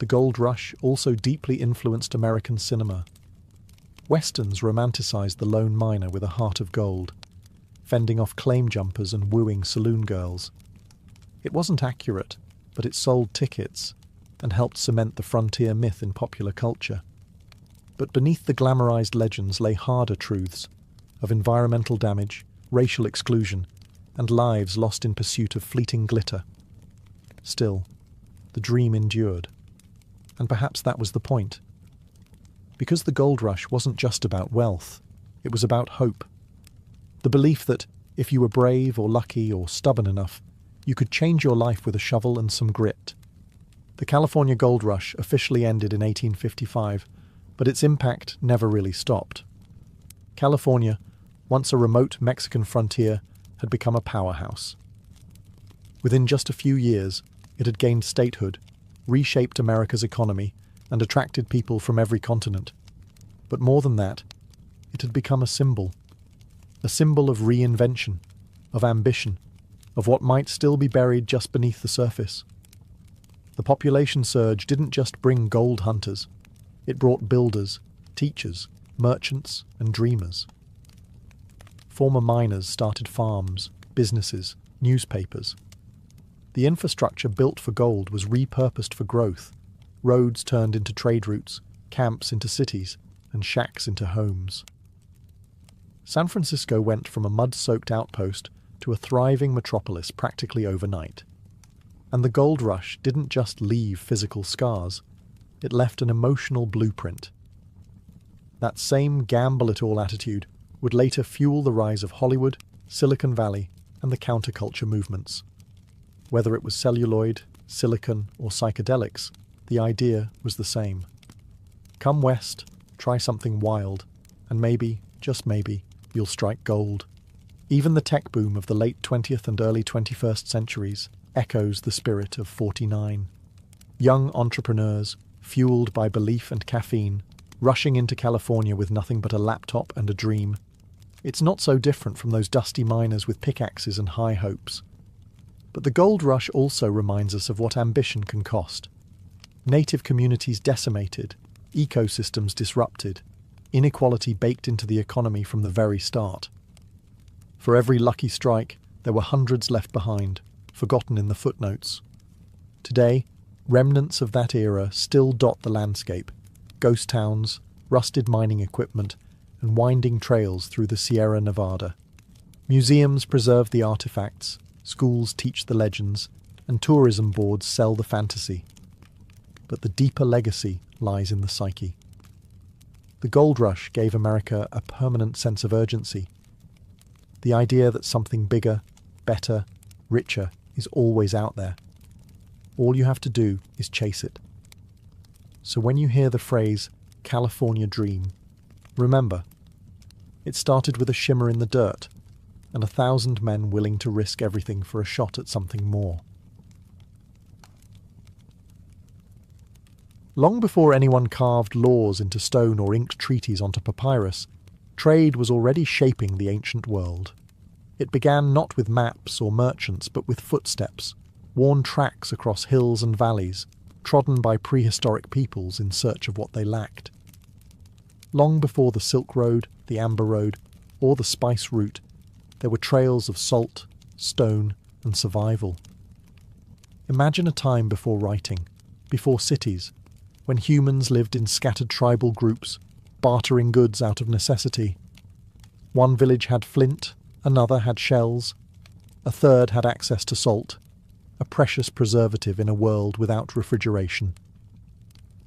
The gold rush also deeply influenced American cinema. Westerns romanticized the lone miner with a heart of gold, fending off claim jumpers and wooing saloon girls. It wasn't accurate, but it sold tickets and helped cement the frontier myth in popular culture. But beneath the glamorized legends lay harder truths of environmental damage, racial exclusion, and lives lost in pursuit of fleeting glitter. Still, the dream endured. And perhaps that was the point. Because the gold rush wasn't just about wealth, it was about hope. The belief that if you were brave or lucky or stubborn enough, you could change your life with a shovel and some grit. The California gold rush officially ended in 1855, but its impact never really stopped. California, once a remote Mexican frontier, had become a powerhouse. Within just a few years, it had gained statehood, reshaped America's economy, and attracted people from every continent. But more than that, it had become a symbol of reinvention, of ambition, of what might still be buried just beneath the surface. The population surge didn't just bring gold hunters, it brought builders, teachers, merchants, and dreamers. Former miners started farms, businesses, newspapers. The infrastructure built for gold was repurposed for growth. Roads turned into trade routes, camps into cities, and shacks into homes. San Francisco went from a mud-soaked outpost to a thriving metropolis practically overnight. And the gold rush didn't just leave physical scars, it left an emotional blueprint. That same gamble-it-all attitude would later fuel the rise of Hollywood, Silicon Valley, and the counterculture movements. Whether it was celluloid, silicon, or psychedelics, the idea was the same. Come west, try something wild, and maybe, just maybe, you'll strike gold. Even the tech boom of the late 20th and early 21st centuries echoes the spirit of 49. Young entrepreneurs, fueled by belief and caffeine, rushing into California with nothing but a laptop and a dream. It's not so different from those dusty miners with pickaxes and high hopes. But the gold rush also reminds us of what ambition can cost. Native communities decimated, ecosystems disrupted, inequality baked into the economy from the very start. For every lucky strike, there were hundreds left behind, forgotten in the footnotes. Today, remnants of that era still dot the landscape: ghost towns, rusted mining equipment, and winding trails through the Sierra Nevada. Museums preserve the artifacts, schools teach the legends, and tourism boards sell the fantasy. But the deeper legacy lies in the psyche. The gold rush gave America a permanent sense of urgency. The idea that something bigger, better, richer is always out there. All you have to do is chase it. So when you hear the phrase, California Dream, remember, it started with a shimmer in the dirt, and 1,000 men willing to risk everything for a shot at something more. Long before anyone carved laws into stone or inked treaties onto papyrus, trade was already shaping the ancient world. It began not with maps or merchants, but with footsteps, worn tracks across hills and valleys, trodden by prehistoric peoples in search of what they lacked. Long before the Silk Road, the Amber Road, or the Spice Route, there were trails of salt, stone, and survival. Imagine a time before writing, before cities, when humans lived in scattered tribal groups, bartering goods out of necessity. One village had flint, another had shells, a third had access to salt, a precious preservative in a world without refrigeration.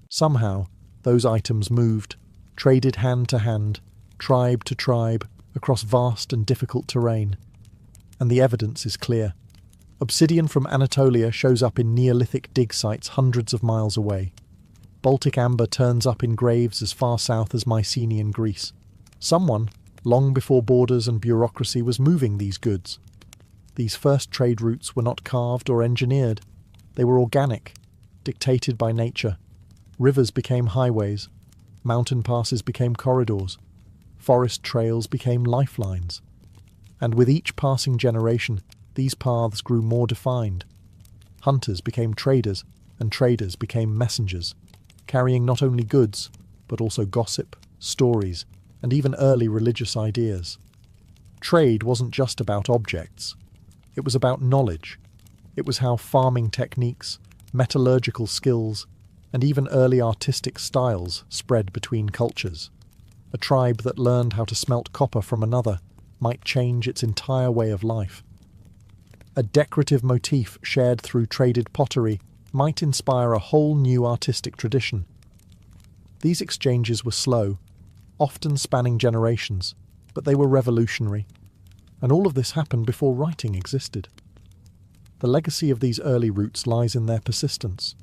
Somehow, those items moved, traded hand to hand, tribe to tribe, across vast and difficult terrain. And the evidence is clear. Obsidian from Anatolia shows up in Neolithic dig sites hundreds of miles away. Baltic amber turns up in graves as far south as Mycenaean Greece. Someone, long before borders and bureaucracy, was moving these goods. These first trade routes were not carved or engineered. They were organic, dictated by nature. Rivers became highways. Mountain passes became corridors. Forest trails became lifelines. And with each passing generation, these paths grew more defined. Hunters became traders, and traders became messengers, carrying not only goods, but also gossip, stories, and even early religious ideas. Trade wasn't just about objects. It was about knowledge. It was how farming techniques, metallurgical skills, and even early artistic styles spread between cultures. A tribe that learned how to smelt copper from another might change its entire way of life. A decorative motif shared through traded pottery might inspire a whole new artistic tradition. These exchanges were slow, often spanning generations, but they were revolutionary. And all of this happened before writing existed. The legacy of these early routes lies in their persistence.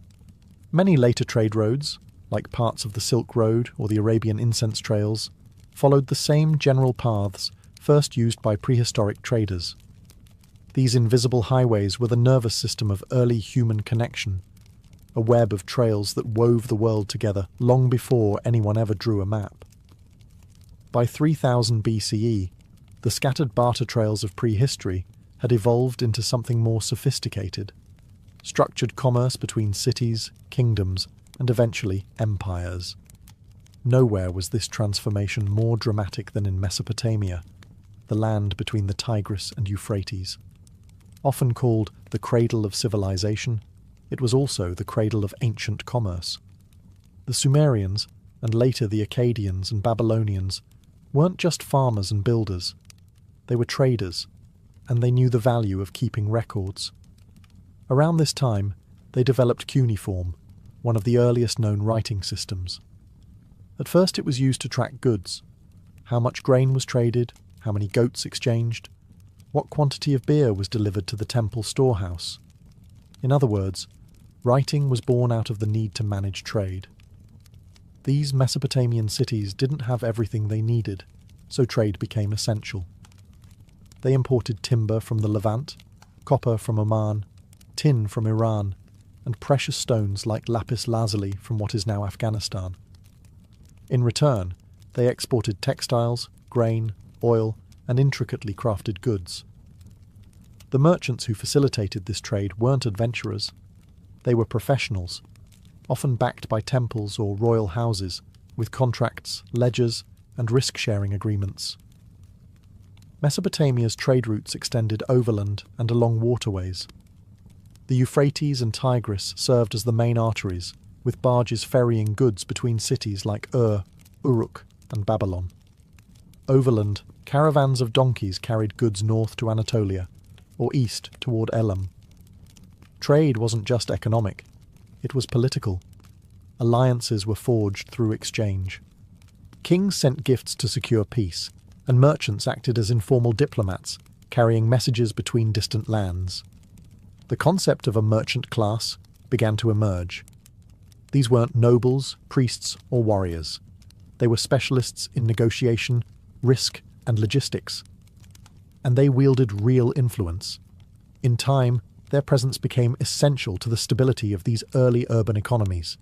Many later trade roads, like parts of the Silk Road or the Arabian incense trails, followed the same general paths first used by prehistoric traders. These invisible highways were the nervous system of early human connection, a web of trails that wove the world together long before anyone ever drew a map. By 3000 BCE, the scattered barter trails of prehistory had evolved into something more sophisticated, structured commerce between cities, kingdoms, and eventually empires. Nowhere was this transformation more dramatic than in Mesopotamia, the land between the Tigris and Euphrates. Often called the cradle of civilization, it was also the cradle of ancient commerce. The Sumerians, and later the Akkadians and Babylonians, weren't just farmers and builders. They were traders, and they knew the value of keeping records. Around this time, they developed cuneiform, one of the earliest known writing systems. At first it was used to track goods: how much grain was traded, how many goats exchanged, what quantity of beer was delivered to the temple storehouse. In other words, writing was born out of the need to manage trade. These Mesopotamian cities didn't have everything they needed, so trade became essential. They imported timber from the Levant, copper from Oman, tin from Iran, and precious stones like lapis lazuli from what is now Afghanistan. In return, they exported textiles, grain, oil, and intricately crafted goods. The merchants who facilitated this trade weren't adventurers. They were professionals, often backed by temples or royal houses, with contracts, ledgers, and risk-sharing agreements. Mesopotamia's trade routes extended overland and along waterways. The Euphrates and Tigris served as the main arteries, with barges ferrying goods between cities like Uruk, and Babylon. Overland, caravans of donkeys carried goods north to Anatolia, or east toward Elam. Trade wasn't just economic, it was political. Alliances were forged through exchange. Kings sent gifts to secure peace, and merchants acted as informal diplomats, carrying messages between distant lands. The concept of a merchant class began to emerge. These weren't nobles, priests, or warriors. They were specialists in negotiation, risk, and logistics. And they wielded real influence. In time, their presence became essential to the stability of these early urban economies.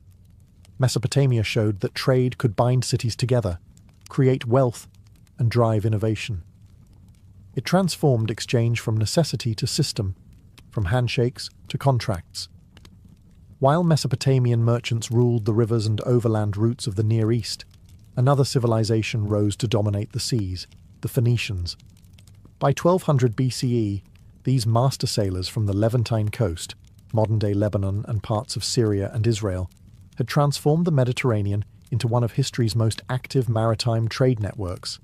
Mesopotamia showed that trade could bind cities together, create wealth, and drive innovation. It transformed exchange from necessity to system, from handshakes to contracts. While Mesopotamian merchants ruled the rivers and overland routes of the Near East, another civilization rose to dominate the seas, the Phoenicians. By 1200 BCE, these master sailors from the Levantine coast, modern-day Lebanon and parts of Syria and Israel, had transformed the Mediterranean into one of history's most active maritime trade networks.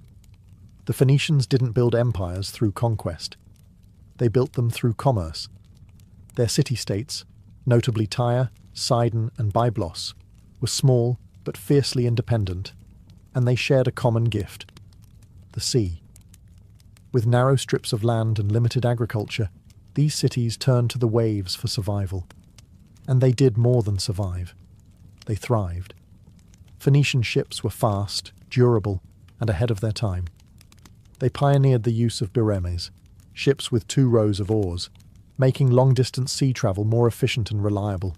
The Phoenicians didn't build empires through conquest. They built them through commerce. Their city-states, notably Tyre, Sidon and Byblos, were small but fiercely independent, and they shared a common gift: the sea. With narrow strips of land and limited agriculture, these cities turned to the waves for survival. And they did more than survive. They thrived. Phoenician ships were fast, durable, and ahead of their time. They pioneered the use of biremes, ships with 2 rows of oars, making long-distance sea travel more efficient and reliable.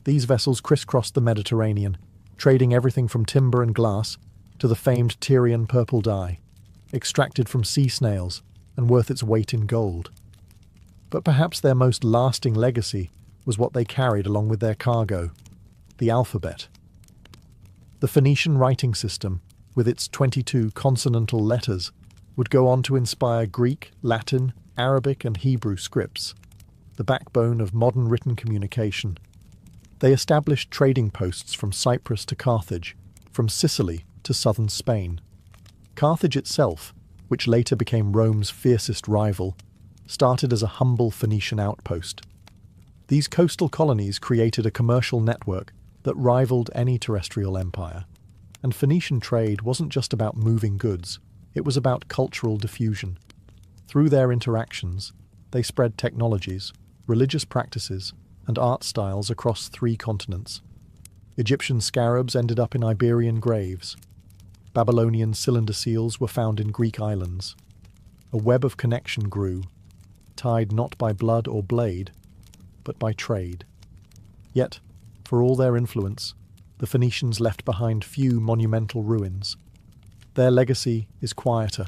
These vessels crisscrossed the Mediterranean, trading everything from timber and glass to the famed Tyrian purple dye, extracted from sea snails and worth its weight in gold. But perhaps their most lasting legacy was what they carried along with their cargo: the alphabet. The Phoenician writing system, with its 22 consonantal letters, would go on to inspire Greek, Latin, Arabic and Hebrew scripts, the backbone of modern written communication. They established trading posts from Cyprus to Carthage, from Sicily to southern Spain. Carthage itself, which later became Rome's fiercest rival, started as a humble Phoenician outpost. These coastal colonies created a commercial network that rivaled any terrestrial empire. And Phoenician trade wasn't just about moving goods, it was about cultural diffusion. Through their interactions, they spread technologies, religious practices, and art styles across 3 continents. Egyptian scarabs ended up in Iberian graves. Babylonian cylinder seals were found in Greek islands. A web of connection grew, tied not by blood or blade, but by trade. Yet, for all their influence, the Phoenicians left behind few monumental ruins. Their legacy is quieter,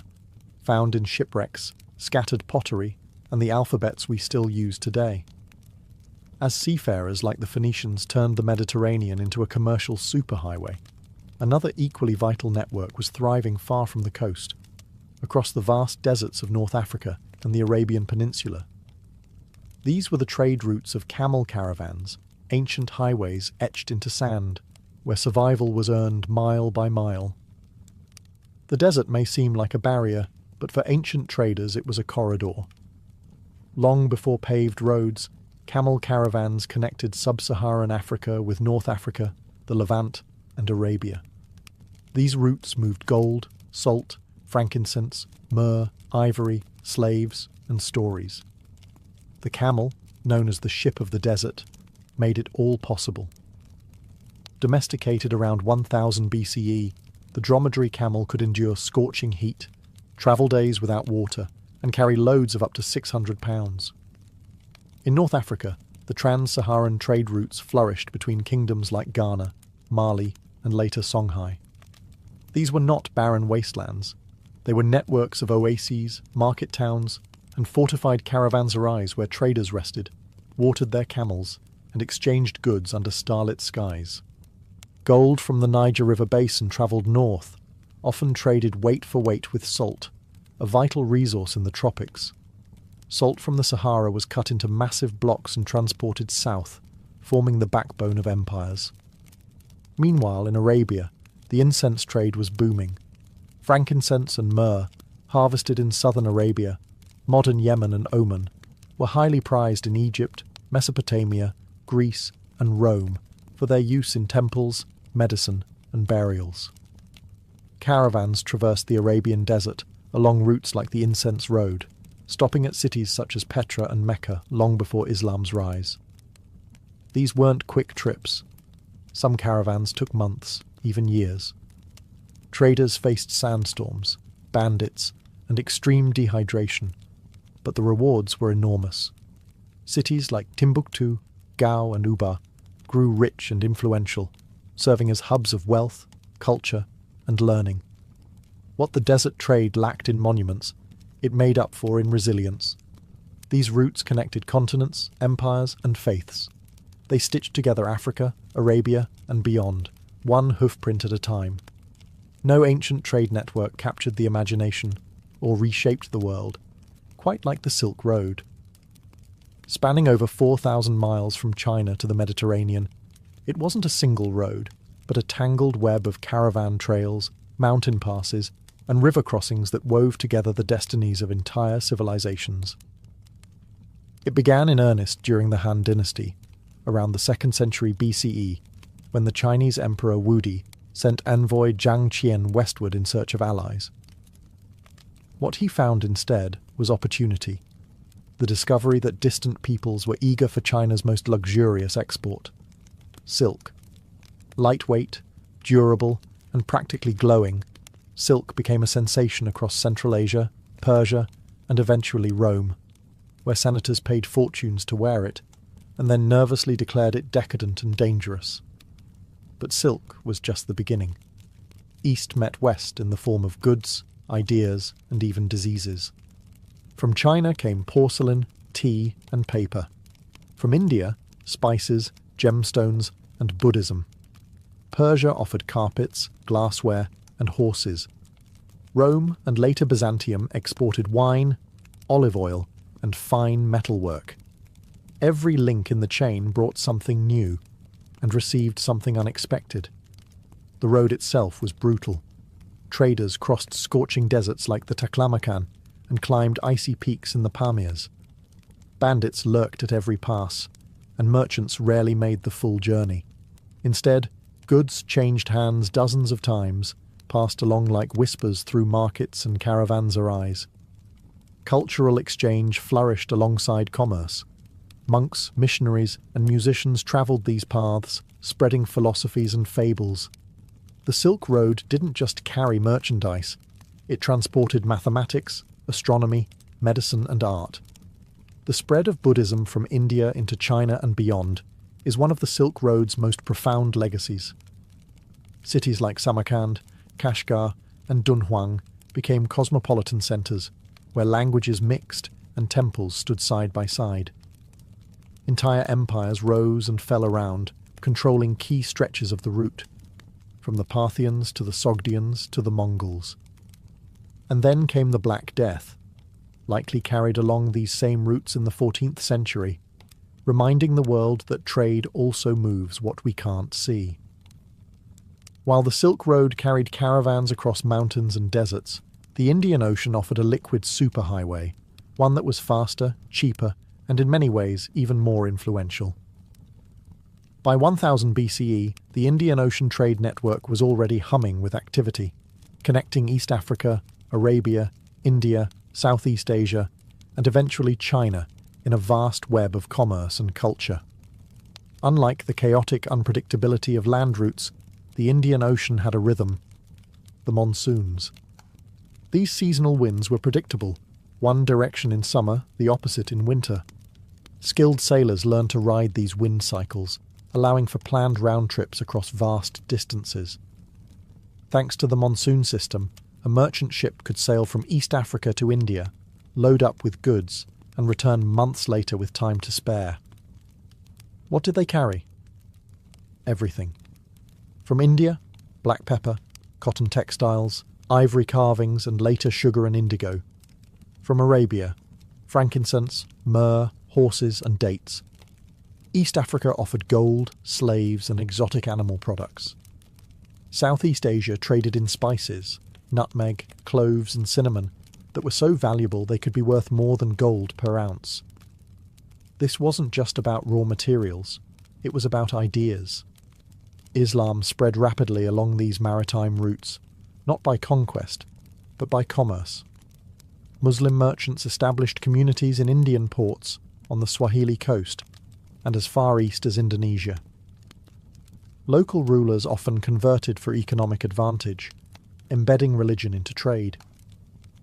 found in shipwrecks, scattered pottery, and the alphabets we still use today. As seafarers like the Phoenicians turned the Mediterranean into a commercial superhighway, another equally vital network was thriving far from the coast, across the vast deserts of North Africa and the Arabian Peninsula. These were the trade routes of camel caravans, ancient highways etched into sand, where survival was earned mile by mile. The desert may seem like a barrier, but for ancient traders it was a corridor. Long before paved roads, camel caravans connected sub-Saharan Africa with North Africa, the Levant, and Arabia. These routes moved gold, salt, frankincense, myrrh, ivory, slaves, and stories. The camel, known as the ship of the desert, made it all possible. Domesticated around 1000 BCE, the dromedary camel could endure scorching heat, travel days without water, and carry loads of up to 600 pounds. In North Africa, the trans-Saharan trade routes flourished between kingdoms like Ghana, Mali, and later Songhai. These were not barren wastelands. They were networks of oases, market towns, and fortified caravanserais where traders rested, watered their camels, and exchanged goods under starlit skies. Gold from the Niger River basin travelled north, often traded weight for weight with salt, a vital resource in the tropics. Salt from the Sahara was cut into massive blocks and transported south, forming the backbone of empires. Meanwhile, in Arabia, the incense trade was booming. Frankincense and myrrh, harvested in southern Arabia, modern Yemen and Oman, were highly prized in Egypt, Mesopotamia, Greece, and Rome for their use in temples, medicine, and burials. Caravans traversed the Arabian desert along routes like the Incense Road, stopping at cities such as Petra and Mecca long before Islam's rise. These weren't quick trips. Some caravans took months, even years. Traders faced sandstorms, bandits, and extreme dehydration, but the rewards were enormous. Cities like Timbuktu, Gao, and Uba grew rich and influential, serving as hubs of wealth, culture, and learning. What the desert trade lacked in monuments, it made up for in resilience. These routes connected continents, empires, and faiths. They stitched together Africa, Arabia, and beyond, one hoofprint at a time. No ancient trade network captured the imagination or reshaped the world, quite like the Silk Road. Spanning over 4,000 miles from China to the Mediterranean, it wasn't a single road, but a tangled web of caravan trails, mountain passes, and river crossings that wove together the destinies of entire civilizations. It began in earnest during the Han Dynasty, around the 2nd century BCE, when the Chinese Emperor Wudi sent envoy Jiang Qian westward in search of allies. What he found instead was opportunity, the discovery that distant peoples were eager for China's most luxurious export: silk. Lightweight, durable, and practically glowing, silk became a sensation across Central Asia, Persia, and eventually Rome, where senators paid fortunes to wear it, and then nervously declared it decadent and dangerous. But silk was just the beginning. East met West in the form of goods, ideas, and even diseases. From China came porcelain, tea, and paper. From India, spices, gemstones, and Buddhism. Persia offered carpets, glassware, and horses. Rome and later Byzantium exported wine, olive oil, and fine metalwork. Every link in the chain brought something new, and received something unexpected. The road itself was brutal. Traders crossed scorching deserts like the Taklamakan and climbed icy peaks in the Pamirs. Bandits lurked at every pass, and merchants rarely made the full journey. Instead, goods changed hands dozens of times, passed along like whispers through markets and caravanserais. Cultural exchange flourished alongside commerce. Monks, missionaries, and musicians travelled these paths, spreading philosophies and fables. The Silk Road didn't just carry merchandise, it transported mathematics, astronomy, medicine, and art. The spread of Buddhism from India into China and beyond is one of the Silk Road's most profound legacies. Cities like Samarkand, Kashgar, and Dunhuang became cosmopolitan centres, where languages mixed and temples stood side by side. Entire empires rose and fell around, controlling key stretches of the route, from the Parthians to the Sogdians to the Mongols. And then came the Black Death, likely carried along these same routes in the 14th century, reminding the world that trade also moves what we can't see. While the Silk Road carried caravans across mountains and deserts, the Indian Ocean offered a liquid superhighway, one that was faster, cheaper, and in many ways even more influential. By 1000 BCE, the Indian Ocean trade network was already humming with activity, connecting East Africa, Arabia, India, Southeast Asia, and eventually China in a vast web of commerce and culture. Unlike the chaotic unpredictability of land routes, the Indian Ocean had a rhythm: the monsoons. These seasonal winds were predictable, one direction in summer, the opposite in winter. Skilled sailors learned to ride these wind cycles, allowing for planned round trips across vast distances. Thanks to the monsoon system, a merchant ship could sail from East Africa to India, load up with goods, and return months later with time to spare. What did they carry? Everything. From India, black pepper, cotton textiles, ivory carvings, and later sugar and indigo. From Arabia, frankincense, myrrh, horses, and dates. East Africa offered gold, slaves, and exotic animal products. Southeast Asia traded in spices, nutmeg, cloves, and cinnamon that were so valuable they could be worth more than gold per ounce. This wasn't just about raw materials, it was about ideas. Islam spread rapidly along these maritime routes, not by conquest, but by commerce. Muslim merchants established communities in Indian ports, on the Swahili coast, and as far east as Indonesia. Local rulers often converted for economic advantage, embedding religion into trade.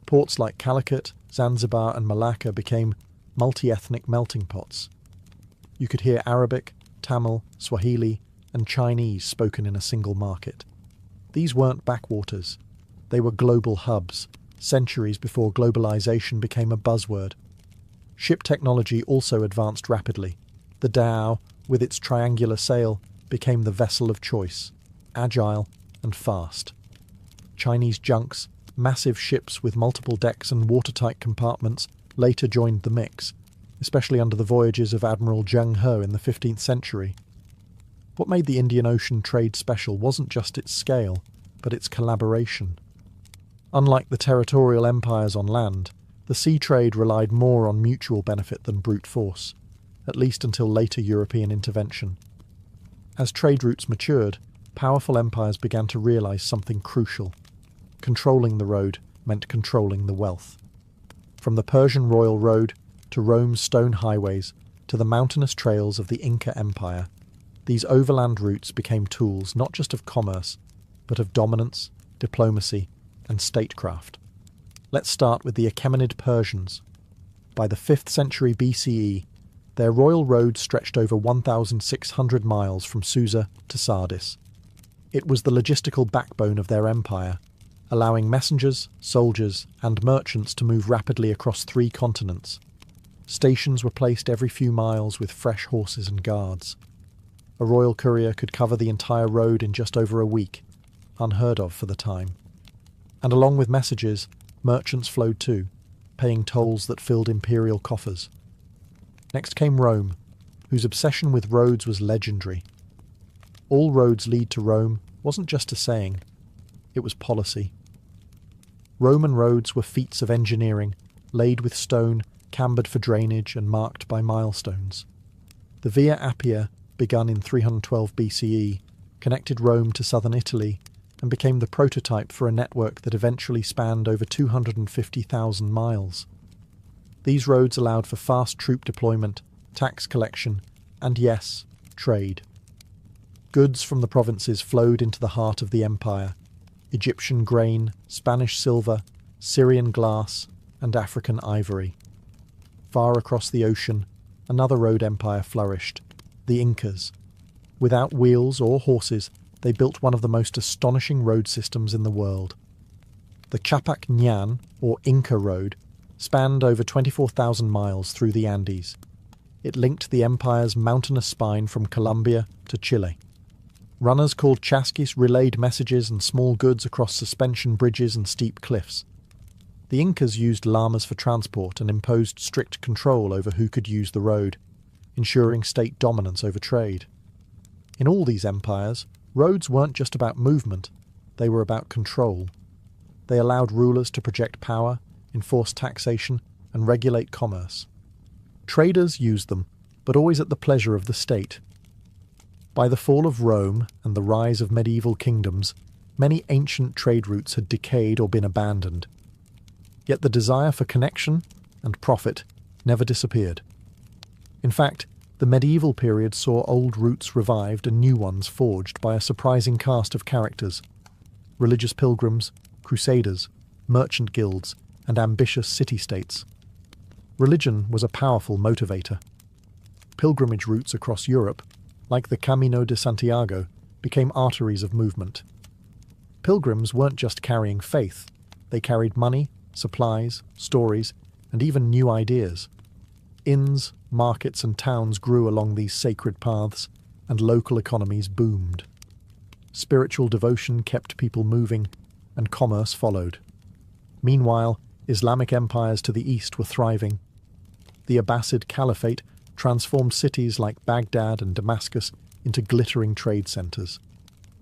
Ports like Calicut, Zanzibar, and Malacca became multi-ethnic melting pots. You could hear Arabic, Tamil, Swahili, and Chinese spoken in a single market. These weren't backwaters. They were global hubs, centuries before globalization became a buzzword. Ship technology also advanced rapidly. The dhow, with its triangular sail, became the vessel of choice, agile and fast. Chinese junks, massive ships with multiple decks and watertight compartments, later joined the mix, especially under the voyages of Admiral Zheng He in the 15th century. What made the Indian Ocean trade special wasn't just its scale, but its collaboration. Unlike the territorial empires on land, the sea trade relied more on mutual benefit than brute force, at least until later European intervention. As trade routes matured, powerful empires began to realise something crucial. Controlling the road meant controlling the wealth. From the Persian Royal Road to Rome's stone highways to the mountainous trails of the Inca Empire, these overland routes became tools not just of commerce, but of dominance, diplomacy, and statecraft. Let's start with the Achaemenid Persians. By the 5th century BCE, their royal road stretched over 1,600 miles from Susa to Sardis. It was the logistical backbone of their empire, allowing messengers, soldiers, and merchants to move rapidly across 3 continents. Stations were placed every few miles with fresh horses and guards. A royal courier could cover the entire road in just over a week, unheard of for the time. And along with messages, merchants flowed too, paying tolls that filled imperial coffers. Next came Rome, whose obsession with roads was legendary. All roads lead to Rome wasn't just a saying, it was policy. Roman roads were feats of engineering, laid with stone, cambered for drainage, and marked by milestones. The Via Appia, begun in 312 BCE, connected Rome to southern Italy and became the prototype for a network that eventually spanned over 250,000 miles. These roads allowed for fast troop deployment, tax collection, and yes, trade. Goods from the provinces flowed into the heart of the empire: Egyptian grain, Spanish silver, Syrian glass, and African ivory. Far across the ocean, another road empire flourished: the Incas. Without wheels or horses, they built one of the most astonishing road systems in the world. The Chapak Ñan, or Inca Road, spanned over 24,000 miles through the Andes. It linked the empire's mountainous spine from Colombia to Chile. Runners called chasquis relayed messages and small goods across suspension bridges and steep cliffs. The Incas used llamas for transport and imposed strict control over who could use the road, ensuring state dominance over trade. In all these empires, roads weren't just about movement, they were about control. They allowed rulers to project power, enforce taxation, and regulate commerce. Traders used them, but always at the pleasure of the state. By the fall of Rome and the rise of medieval kingdoms, many ancient trade routes had decayed or been abandoned. Yet the desire for connection and profit never disappeared. In fact, the medieval period saw old routes revived and new ones forged by a surprising cast of characters: religious pilgrims, crusaders, merchant guilds, and ambitious city-states. Religion was a powerful motivator. Pilgrimage routes across Europe, like the Camino de Santiago, became arteries of movement. Pilgrims weren't just carrying faith, they carried money, supplies, stories, and even new ideas. Inns, markets, and towns grew along these sacred paths, and local economies boomed. Spiritual devotion kept people moving, and commerce followed. Meanwhile, Islamic empires to the east were thriving. The Abbasid Caliphate transformed cities like Baghdad and Damascus into glittering trade centres.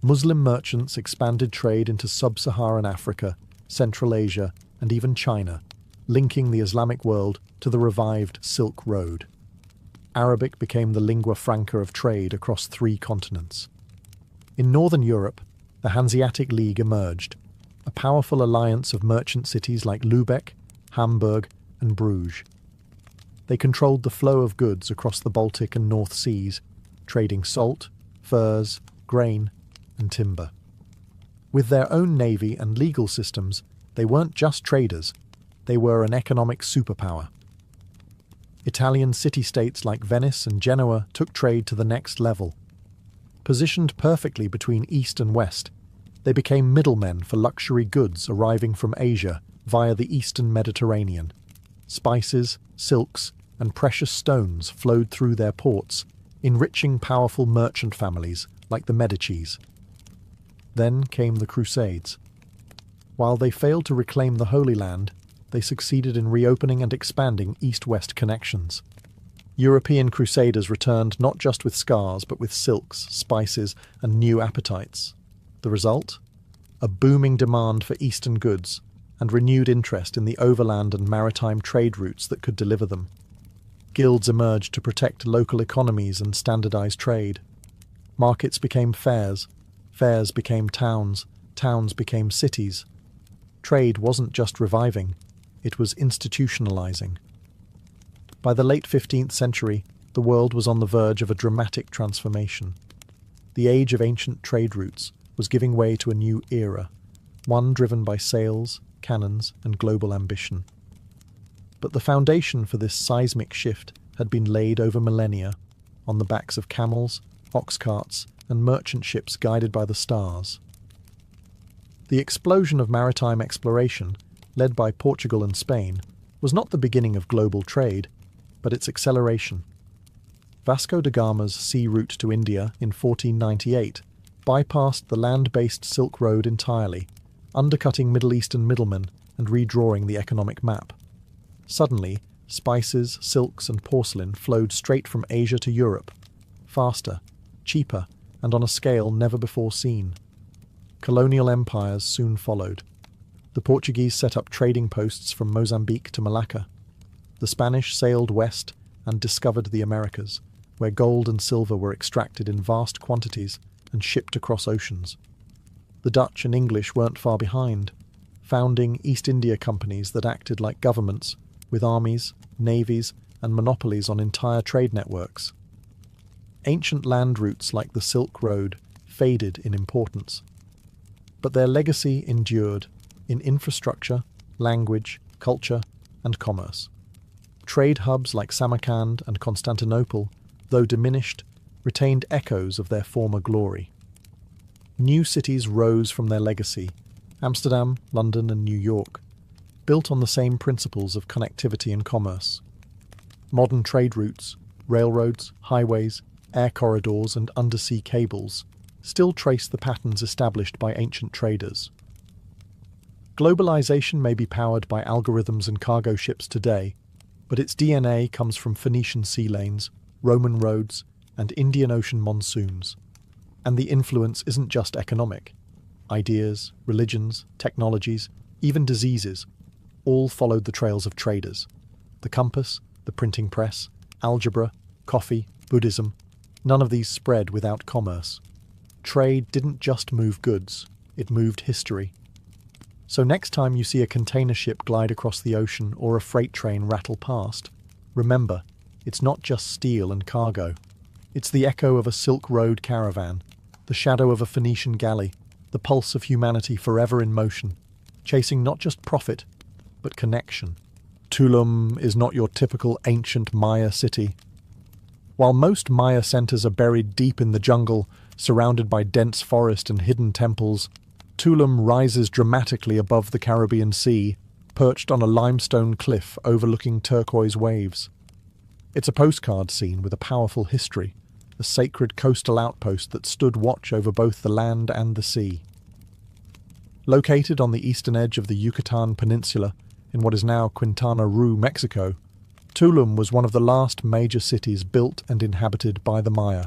Muslim merchants expanded trade into sub-Saharan Africa, Central Asia, and even China, linking the Islamic world to the revived Silk Road. Arabic became the lingua franca of trade across 3 continents. In northern Europe, the Hanseatic League emerged, a powerful alliance of merchant cities like Lübeck, Hamburg, and Bruges. They controlled the flow of goods across the Baltic and North Seas, trading salt, furs, grain, and timber. With their own navy and legal systems, they weren't just traders, they were an economic superpower. Italian city-states like Venice and Genoa took trade to the next level. Positioned perfectly between East and West, they became middlemen for luxury goods arriving from Asia via the eastern Mediterranean. Spices, silks, and precious stones flowed through their ports, enriching powerful merchant families like the Medicis. Then came the Crusades. While they failed to reclaim the Holy Land, they succeeded in reopening and expanding east-west connections. European crusaders returned not just with scars, but with silks, spices, and new appetites. The result? A booming demand for Eastern goods, and renewed interest in the overland and maritime trade routes that could deliver them. Guilds emerged to protect local economies and standardize trade. Markets became fairs, fairs became towns, towns became cities. Trade wasn't just reviving, it was institutionalizing. By the late 15th century, the world was on the verge of a dramatic transformation. The age of ancient trade routes was giving way to a new era, one driven by sails, cannons, and global ambition. But the foundation for this seismic shift had been laid over millennia, on the backs of camels, ox carts, and merchant ships guided by the stars. The explosion of maritime exploration, led by Portugal and Spain, was not the beginning of global trade, but its acceleration. Vasco da Gama's sea route to India in 1498 bypassed the land-based Silk Road entirely, undercutting Middle Eastern middlemen and redrawing the economic map. Suddenly, spices, silks, and porcelain flowed straight from Asia to Europe, faster, cheaper, and on a scale never before seen. Colonial empires soon followed. The Portuguese set up trading posts from Mozambique to Malacca. The Spanish sailed west and discovered the Americas, where gold and silver were extracted in vast quantities and shipped across oceans. The Dutch and English weren't far behind, founding East India companies that acted like governments, with armies, navies, and monopolies on entire trade networks. Ancient land routes like the Silk Road faded in importance, but their legacy endured in infrastructure, language, culture, and commerce. Trade hubs like Samarkand and Constantinople, though diminished, retained echoes of their former glory. New cities rose from their legacy: Amsterdam, London, and New York. built on the same principles of connectivity and commerce. Modern trade routes, railroads, highways, air corridors, and undersea cables still trace the patterns established by ancient traders. Globalization may be powered by algorithms and cargo ships today, but its DNA comes from Phoenician sea lanes, Roman roads, and Indian Ocean monsoons. And the influence isn't just economic. Ideas, religions, technologies, even diseases, all followed the trails of traders. The compass, the printing press, algebra, coffee, Buddhism, none of these spread without commerce. Trade didn't just move goods, it moved history. So next time you see a container ship glide across the ocean or a freight train rattle past, remember, it's not just steel and cargo. It's the echo of a Silk Road caravan, the shadow of a Phoenician galley, the pulse of humanity forever in motion, chasing not just profit, but connection. Tulum is not your typical ancient Maya city. While most Maya centers are buried deep in the jungle, surrounded by dense forest and hidden temples, Tulum rises dramatically above the Caribbean Sea, perched on a limestone cliff overlooking turquoise waves. It's a postcard scene with a powerful history, a sacred coastal outpost that stood watch over both the land and the sea. Located on the eastern edge of the Yucatan Peninsula, in what is now Quintana Roo, Mexico, Tulum was one of the last major cities built and inhabited by the Maya.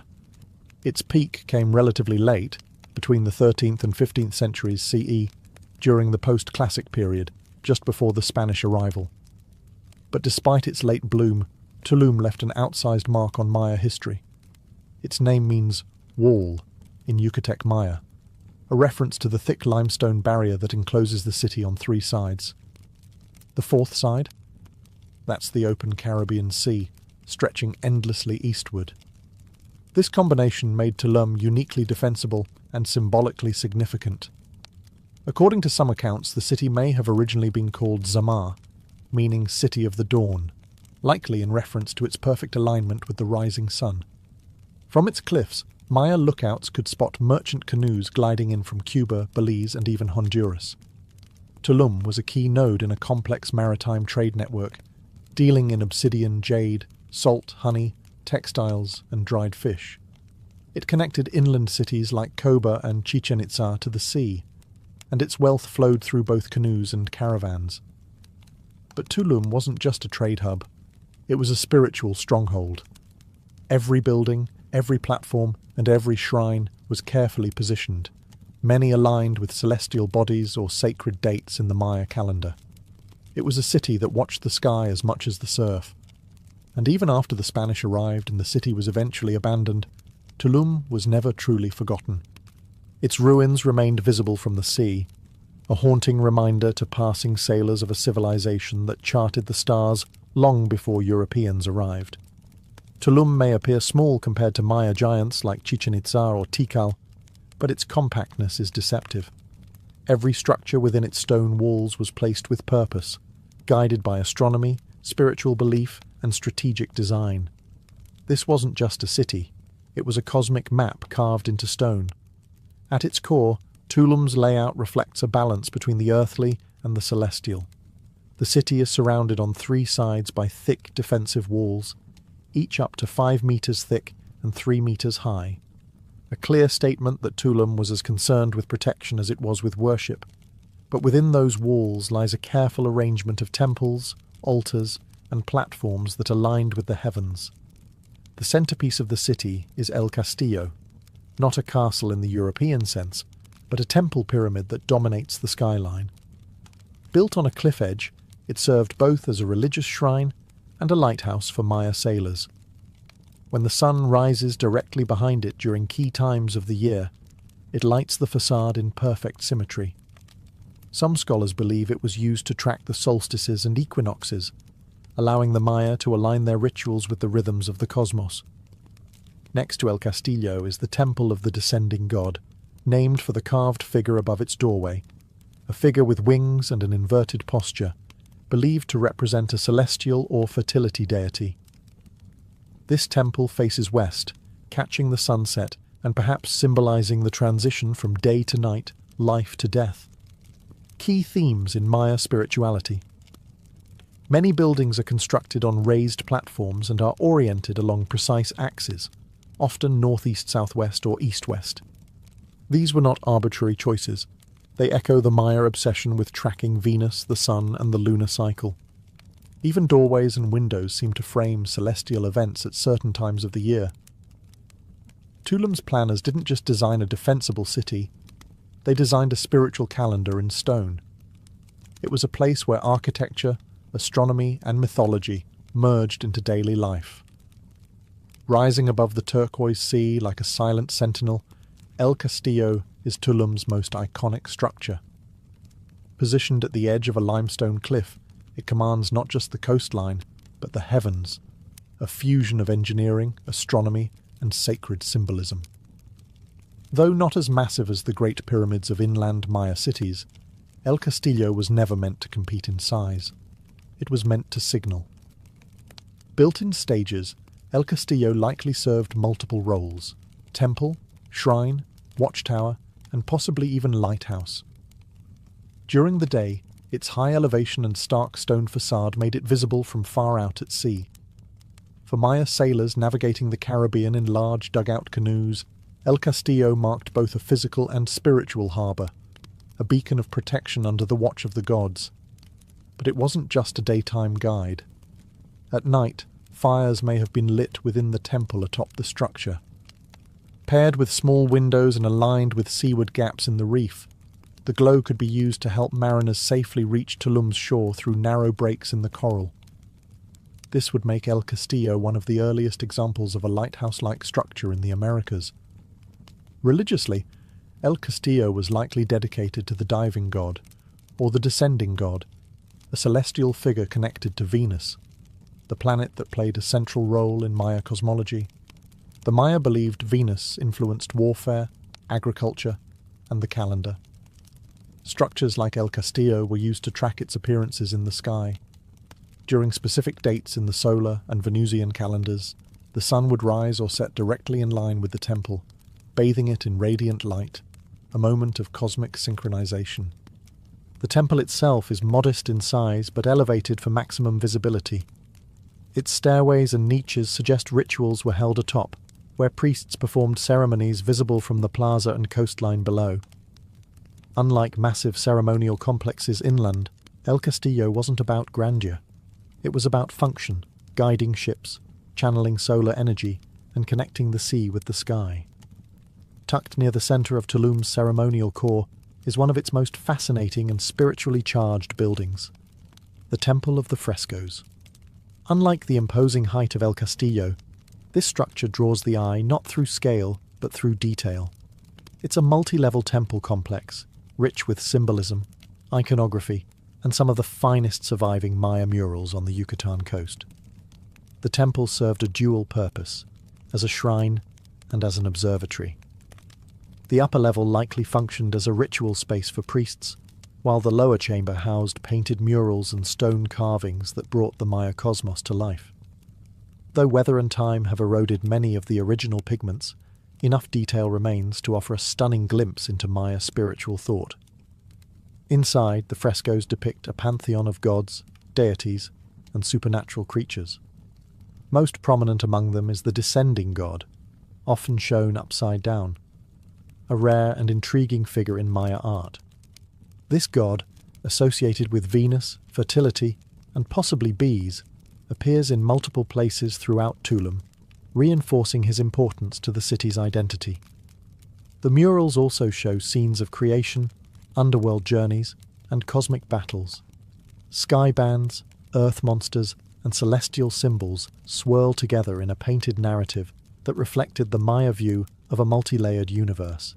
Its peak came relatively late, between the 13th and 15th centuries CE, during the post-classic period, just before the Spanish arrival. But despite its late bloom, Tulum left an outsized mark on Maya history. Its name means wall in Yucatec Maya, a reference to the thick limestone barrier that encloses the city on three sides. The fourth side? That's the open Caribbean Sea, stretching endlessly eastward. This combination made Tulum uniquely defensible and symbolically significant. According to some accounts, the city may have originally been called Zamar, meaning City of the Dawn, likely in reference to its perfect alignment with the rising sun. From its cliffs, Maya lookouts could spot merchant canoes gliding in from Cuba, Belize, and even Honduras. Tulum was a key node in a complex maritime trade network, dealing in obsidian, jade, salt, honey, textiles, and dried fish. It connected inland cities like Coba and Chichen Itza to the sea, and its wealth flowed through both canoes and caravans. But Tulum wasn't just a trade hub. It was a spiritual stronghold. Every building, every platform, and every shrine was carefully positioned, many aligned with celestial bodies or sacred dates in the Maya calendar. It was a city that watched the sky as much as the surf. And even after the Spanish arrived and the city was eventually abandoned, Tulum was never truly forgotten. Its ruins remained visible from the sea, a haunting reminder to passing sailors of a civilization that charted the stars long before Europeans arrived. Tulum may appear small compared to Maya giants like Chichen Itza or Tikal, but its compactness is deceptive. Every structure within its stone walls was placed with purpose, guided by astronomy, spiritual belief, and strategic design. This wasn't just a city, it was a cosmic map carved into stone. At its core, Tulum's layout reflects a balance between the earthly and the celestial. The city is surrounded on three sides by thick defensive walls, each up to 5 meters thick and 3 meters high. A clear statement that Tulum was as concerned with protection as it was with worship. But within those walls lies a careful arrangement of temples, altars, and platforms that aligned with the heavens. The centerpiece of the city is El Castillo, not a castle in the European sense, but a temple pyramid that dominates the skyline. Built on a cliff edge, it served both as a religious shrine and a lighthouse for Maya sailors. When the sun rises directly behind it during key times of the year, it lights the facade in perfect symmetry. Some scholars believe it was used to track the solstices and equinoxes, allowing the Maya to align their rituals with the rhythms of the cosmos. Next to El Castillo is the Temple of the Descending God, named for the carved figure above its doorway, a figure with wings and an inverted posture, believed to represent a celestial or fertility deity. This temple faces west, catching the sunset and perhaps symbolizing the transition from day to night, life to death. Key themes in Maya spirituality: Many buildings are constructed on raised platforms and are oriented along precise axes, often northeast-southwest or east-west. These were not arbitrary choices. They echo the Maya obsession with tracking Venus, the sun, and the lunar cycle. Even doorways and windows seem to frame celestial events at certain times of the year. Tulum's planners didn't just design a defensible city, they designed a spiritual calendar in stone. It was a place where architecture, astronomy, and mythology merged into daily life. Rising above the turquoise sea like a silent sentinel, El Castillo is Tulum's most iconic structure. Positioned at the edge of a limestone cliff, it commands not just the coastline, but the heavens, a fusion of engineering, astronomy, and sacred symbolism. Though not as massive as the Great Pyramids of inland Maya cities, El Castillo was never meant to compete in size. It was meant to signal. Built in stages, El Castillo likely served multiple roles: temple, shrine, watchtower, and possibly even lighthouse. During the day, its high elevation and stark stone facade made it visible from far out at sea. For Maya sailors navigating the Caribbean in large dugout canoes, El Castillo marked both a physical and spiritual harbour, a beacon of protection under the watch of the gods. But it wasn't just a daytime guide. At night, fires may have been lit within the temple atop the structure. Paired with small windows and aligned with seaward gaps in the reef, the glow could be used to help mariners safely reach Tulum's shore through narrow breaks in the coral. This would make El Castillo one of the earliest examples of a lighthouse-like structure in the Americas. Religiously, El Castillo was likely dedicated to the diving god, or the descending god, a celestial figure connected to Venus, the planet that played a central role in Maya cosmology. The Maya believed Venus influenced warfare, agriculture, and the calendar. Structures like El Castillo were used to track its appearances in the sky. During specific dates in the solar and Venusian calendars, the sun would rise or set directly in line with the temple, bathing it in radiant light, a moment of cosmic synchronization. The temple itself is modest in size but elevated for maximum visibility. Its stairways and niches suggest rituals were held atop, where priests performed ceremonies visible from the plaza and coastline below. Unlike massive ceremonial complexes inland, El Castillo wasn't about grandeur. It was about function, guiding ships, channeling solar energy, and connecting the sea with the sky. Tucked near the centre of Tulum's ceremonial core is one of its most fascinating and spiritually charged buildings, the Temple of the Frescoes. Unlike the imposing height of El Castillo, this structure draws the eye not through scale, but through detail. It's a multi-level temple complex, rich with symbolism, iconography, and some of the finest surviving Maya murals on the Yucatan coast. The temple served a dual purpose, as a shrine and as an observatory. The upper level likely functioned as a ritual space for priests, while the lower chamber housed painted murals and stone carvings that brought the Maya cosmos to life. Though weather and time have eroded many of the original pigments, enough detail remains to offer a stunning glimpse into Maya spiritual thought. Inside, the frescoes depict a pantheon of gods, deities, and supernatural creatures. Most prominent among them is the descending god, often shown upside down, a rare and intriguing figure in Maya art. This god, associated with Venus, fertility, and possibly bees, appears in multiple places throughout Tulum, reinforcing his importance to the city's identity. The murals also show scenes of creation, underworld journeys, and cosmic battles. Sky bands, earth monsters, and celestial symbols swirl together in a painted narrative that reflected the Maya view of a multi-layered universe.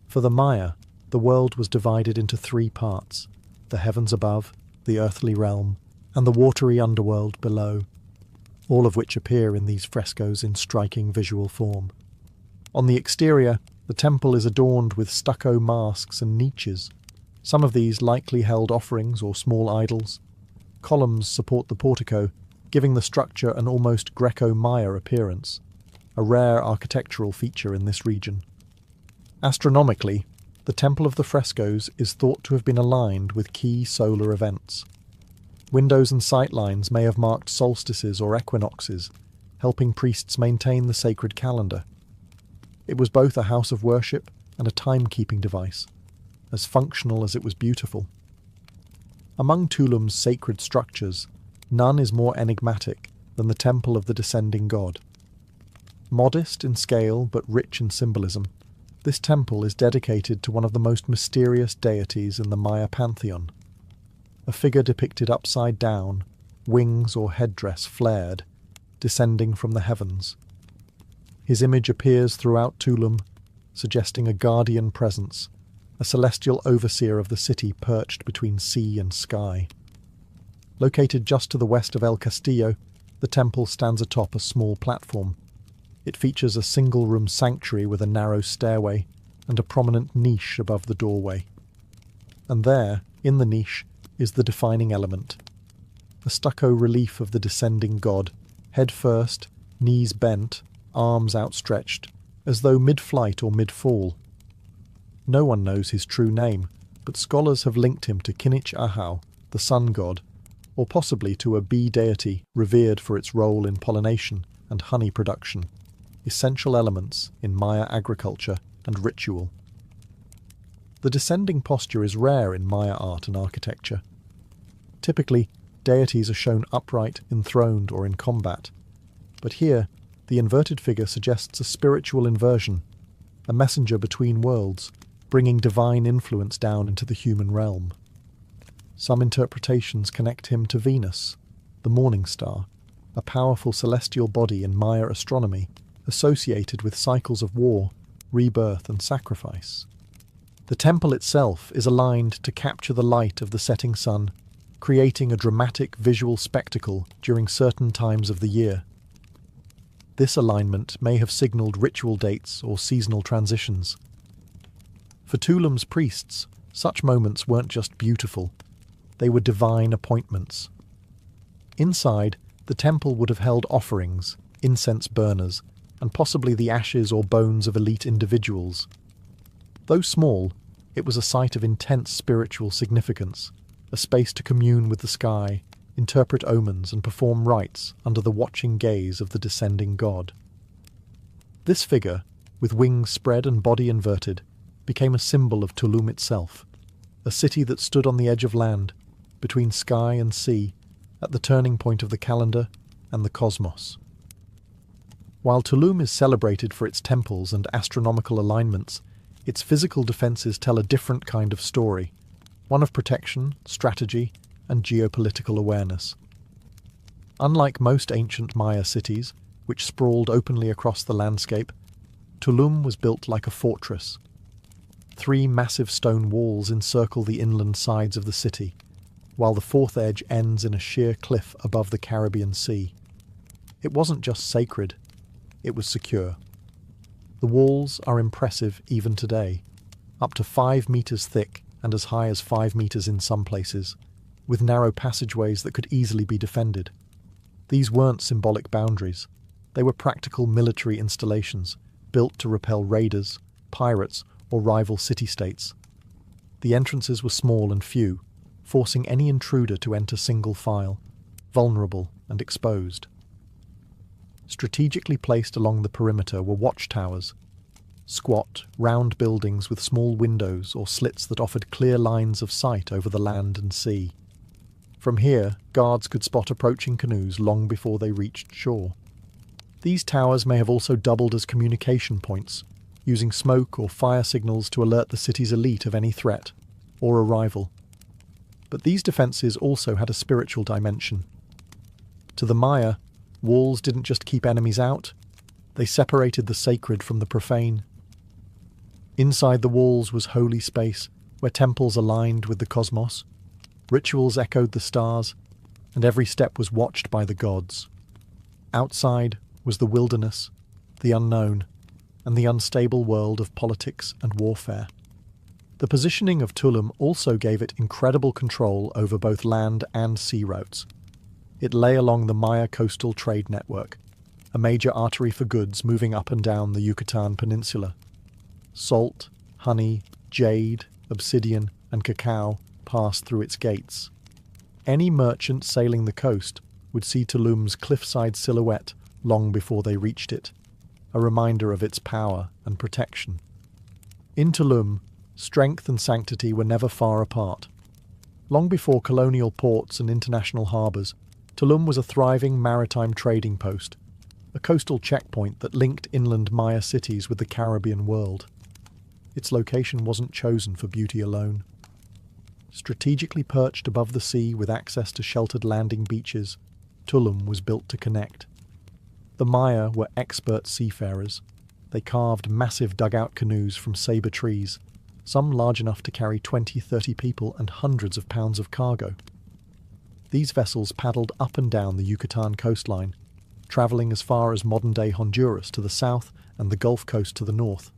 For the Maya, the world was divided into three parts: the heavens above, the earthly realm, and the watery underworld below, all of which appear in these frescoes in striking visual form. On the exterior, the temple is adorned with stucco masks and niches. Some of these likely held offerings or small idols. Columns support the portico, giving the structure an almost Greco-Maya appearance, a rare architectural feature in this region. Astronomically, the Temple of the Frescoes is thought to have been aligned with key solar events. Windows and sightlines may have marked solstices or equinoxes, helping priests maintain the sacred calendar. It was both a house of worship and a timekeeping device, as functional as it was beautiful. Among Tulum's sacred structures, none is more enigmatic than the Temple of the Descending God. Modest in scale but rich in symbolism, this temple is dedicated to one of the most mysterious deities in the Maya pantheon. A figure depicted upside down, wings or headdress flared, descending from the heavens. His image appears throughout Tulum, suggesting a guardian presence, a celestial overseer of the city perched between sea and sky. Located just to the west of El Castillo, the temple stands atop a small platform. It features a single-room sanctuary with a narrow stairway and a prominent niche above the doorway. And there, in the niche, is the defining element. A stucco relief of the descending god, head first, knees bent, arms outstretched, as though mid-flight or mid-fall. No one knows his true name, but scholars have linked him to Kinich Ahau, the sun god, or possibly to a bee deity revered for its role in pollination and honey production, essential elements in Maya agriculture and ritual. The descending posture is rare in Maya art and architecture. Typically, deities are shown upright, enthroned, or in combat. But here, the inverted figure suggests a spiritual inversion, a messenger between worlds, bringing divine influence down into the human realm. Some interpretations connect him to Venus, the morning star, a powerful celestial body in Maya astronomy associated with cycles of war, rebirth, and sacrifice. The temple itself is aligned to capture the light of the setting sun, creating a dramatic visual spectacle during certain times of the year. This alignment may have signaled ritual dates or seasonal transitions. For Tulum's priests, such moments weren't just beautiful, they were divine appointments. Inside, the temple would have held offerings, incense burners, and possibly the ashes or bones of elite individuals. Though small, it was a site of intense spiritual significance, a space to commune with the sky, interpret omens, and perform rites under the watching gaze of the descending god. This figure, with wings spread and body inverted, became a symbol of Tulum itself, a city that stood on the edge of land, between sky and sea, at the turning point of the calendar and the cosmos. While Tulum is celebrated for its temples and astronomical alignments, its physical defences tell a different kind of story, one of protection, strategy, and geopolitical awareness. Unlike most ancient Maya cities, which sprawled openly across the landscape, Tulum was built like a fortress. 3 massive stone walls encircle the inland sides of the city, while the fourth edge ends in a sheer cliff above the Caribbean Sea. It wasn't just sacred, it was secure. The walls are impressive even today, up to 5 meters thick and as high as 5 meters in some places, with narrow passageways that could easily be defended. These weren't symbolic boundaries. They were practical military installations, built to repel raiders, pirates, or rival city-states. The entrances were small and few, forcing any intruder to enter single file, vulnerable and exposed. Strategically placed along the perimeter were watchtowers, squat, round buildings with small windows or slits that offered clear lines of sight over the land and sea. From here, guards could spot approaching canoes long before they reached shore. These towers may have also doubled as communication points, using smoke or fire signals to alert the city's elite of any threat or arrival. But these defences also had a spiritual dimension. To the Maya, walls didn't just keep enemies out, they separated the sacred from the profane. Inside the walls was holy space, where temples aligned with the cosmos, rituals echoed the stars, and every step was watched by the gods. Outside was the wilderness, the unknown, and the unstable world of politics and warfare. The positioning of Tulum also gave it incredible control over both land and sea routes. It lay along the Maya coastal trade network, a major artery for goods moving up and down the Yucatan Peninsula. Salt, honey, jade, obsidian, and cacao passed through its gates. Any merchant sailing the coast would see Tulum's cliffside silhouette long before they reached it, a reminder of its power and protection. In Tulum, strength and sanctity were never far apart. Long before colonial ports and international harbours, Tulum was a thriving maritime trading post, a coastal checkpoint that linked inland Maya cities with the Caribbean world. Its location wasn't chosen for beauty alone. Strategically perched above the sea with access to sheltered landing beaches, Tulum was built to connect. The Maya were expert seafarers. They carved massive dugout canoes from sabre trees, some large enough to carry 20-30 people and hundreds of pounds of cargo. These vessels paddled up and down the Yucatan coastline, travelling as far as modern-day Honduras to the south and the Gulf Coast to the north.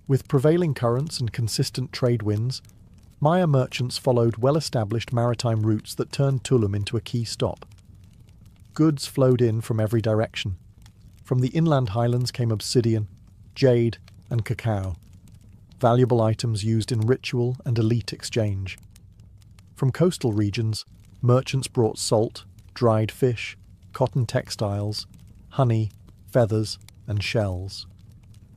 With prevailing currents and consistent trade winds, Maya merchants followed well-established maritime routes that turned Tulum into a key stop. Goods flowed in from every direction. From the inland highlands came obsidian, jade, and cacao, valuable items used in ritual and elite exchange. From coastal regions, merchants brought salt, dried fish, cotton textiles, honey, feathers, and shells.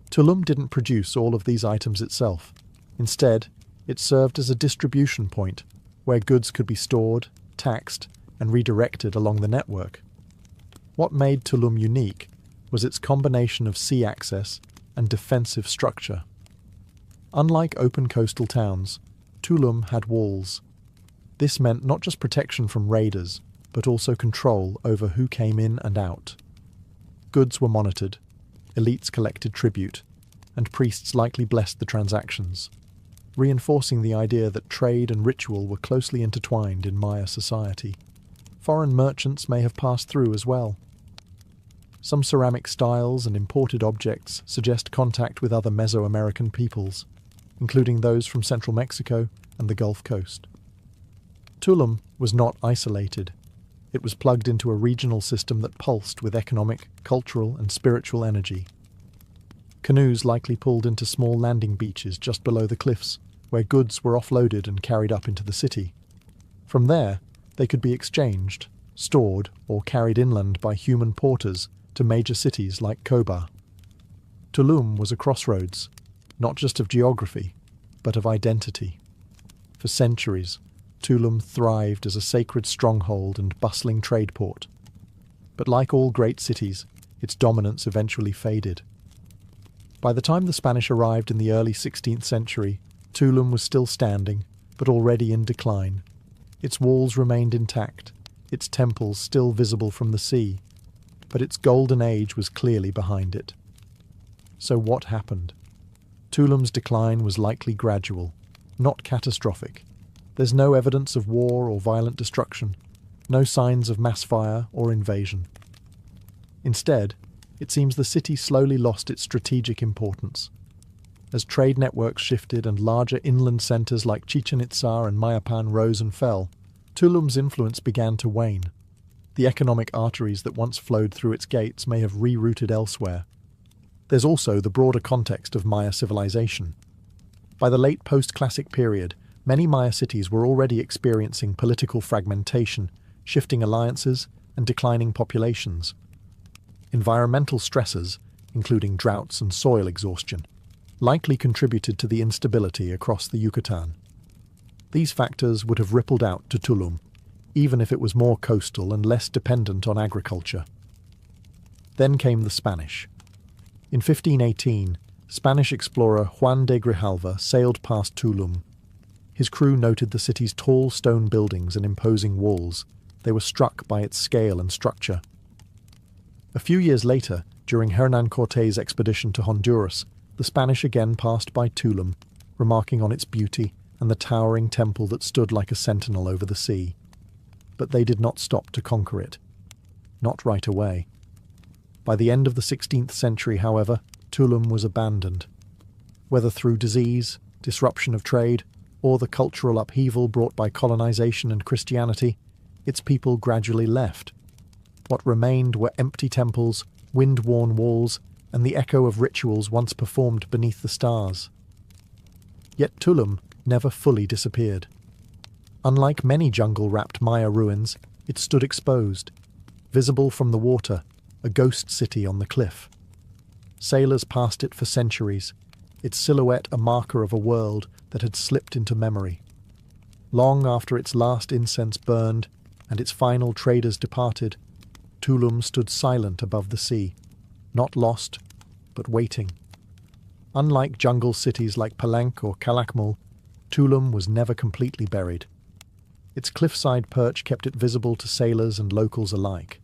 Tulum didn't produce all of these items itself. Instead, it served as a distribution point where goods could be stored, taxed, and redirected along the network. What made Tulum unique was its combination of sea access and defensive structure. Unlike open coastal towns, Tulum had walls. This meant not just protection from raiders, but also control over who came in and out. Goods were monitored, elites collected tribute, and priests likely blessed the transactions, reinforcing the idea that trade and ritual were closely intertwined in Maya society. Foreign merchants may have passed through as well. Some ceramic styles and imported objects suggest contact with other Mesoamerican peoples, including those from central Mexico and the Gulf Coast. Tulum was not isolated. It was plugged into a regional system that pulsed with economic, cultural, and spiritual energy. Canoes likely pulled into small landing beaches just below the cliffs, where goods were offloaded and carried up into the city. From there, they could be exchanged, stored, or carried inland by human porters to major cities like Kobar. Tulum was a crossroads, not just of geography, but of identity. For centuries, Tulum thrived as a sacred stronghold and bustling trade port. But like all great cities, its dominance eventually faded. By the time the Spanish arrived in the early 16th century, Tulum was still standing, but already in decline. Its walls remained intact, its temples still visible from the sea, but its golden age was clearly behind it. So what happened? Tulum's decline was likely gradual, not catastrophic. There's no evidence of war or violent destruction, no signs of mass fire or invasion. Instead, it seems the city slowly lost its strategic importance. As trade networks shifted and larger inland centres like Chichen Itza and Mayapan rose and fell, Tulum's influence began to wane. The economic arteries that once flowed through its gates may have rerouted elsewhere. There's also the broader context of Maya civilization. By the late post-classic period, many Maya cities were already experiencing political fragmentation, shifting alliances, and declining populations. Environmental stresses, including droughts and soil exhaustion, likely contributed to the instability across the Yucatan. These factors would have rippled out to Tulum, even if it was more coastal and less dependent on agriculture. Then came the Spanish. In 1518, Spanish explorer Juan de Grijalva sailed past Tulum. His crew noted the city's tall stone buildings and imposing walls. They were struck by its scale and structure. A few years later, during Hernán Cortés' expedition to Honduras, the Spanish again passed by Tulum, remarking on its beauty and the towering temple that stood like a sentinel over the sea. But they did not stop to conquer it. Not right away. By the end of the 16th century, however, Tulum was abandoned. Whether through disease, disruption of trade, or the cultural upheaval brought by colonization and Christianity, its people gradually left. What remained were empty temples, wind-worn walls, and the echo of rituals once performed beneath the stars. Yet Tulum never fully disappeared. Unlike many jungle-wrapped Maya ruins, it stood exposed, visible from the water, a ghost city on the cliff. Sailors passed it for centuries, its silhouette a marker of a world that had slipped into memory. Long after its last incense burned and its final traders departed, Tulum stood silent above the sea, not lost, but waiting. Unlike jungle cities like Palenque or Calakmul, Tulum was never completely buried. Its cliffside perch kept it visible to sailors and locals alike.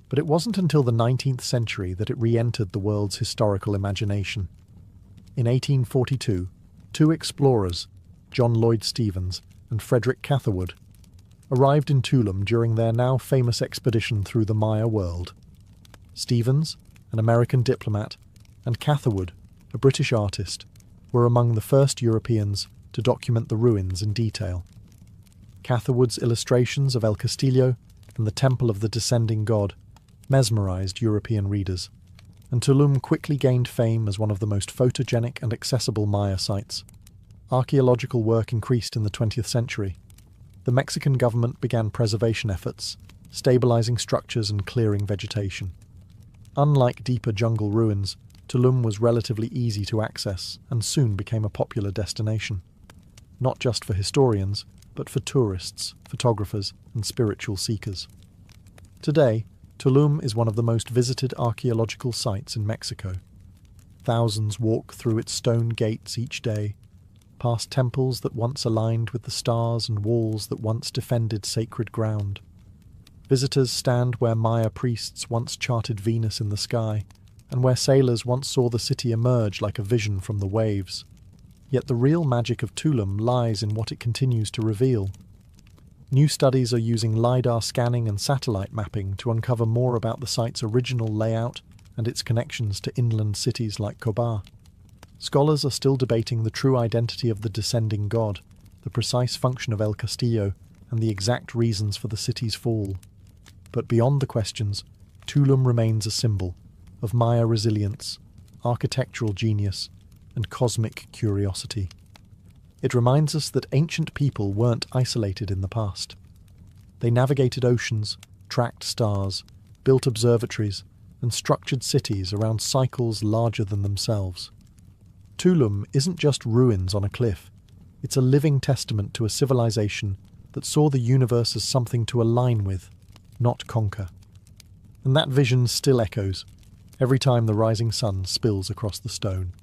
But it wasn't until the 19th century that it re-entered the world's historical imagination. In 1842, two explorers, John Lloyd Stephens and Frederick Catherwood, arrived in Tulum during their now famous expedition through the Maya world. Stephens, an American diplomat, and Catherwood, a British artist, were among the first Europeans to document the ruins in detail. Catherwood's illustrations of El Castillo and the Temple of the Descending God mesmerized European readers, and Tulum quickly gained fame as one of the most photogenic and accessible Maya sites. Archaeological work increased in the 20th century. The Mexican government began preservation efforts, stabilizing structures and clearing vegetation. Unlike deeper jungle ruins, Tulum was relatively easy to access and soon became a popular destination, not just for historians, but for tourists, photographers, and spiritual seekers. Today, Tulum is one of the most visited archaeological sites in Mexico. Thousands walk through its stone gates each day, past temples that once aligned with the stars and walls that once defended sacred ground. Visitors stand where Maya priests once charted Venus in the sky, and where sailors once saw the city emerge like a vision from the waves. Yet the real magic of Tulum lies in what it continues to reveal. New studies are using LiDAR scanning and satellite mapping to uncover more about the site's original layout and its connections to inland cities like Cobar. Scholars are still debating the true identity of the descending god, the precise function of El Castillo, and the exact reasons for the city's fall. But beyond the questions, Tulum remains a symbol of Maya resilience, architectural genius, and cosmic curiosity. It reminds us that ancient people weren't isolated in the past. They navigated oceans, tracked stars, built observatories, and structured cities around cycles larger than themselves. Tulum isn't just ruins on a cliff. It's a living testament to a civilization that saw the universe as something to align with, not conquer. And that vision still echoes every time the rising sun spills across the stone.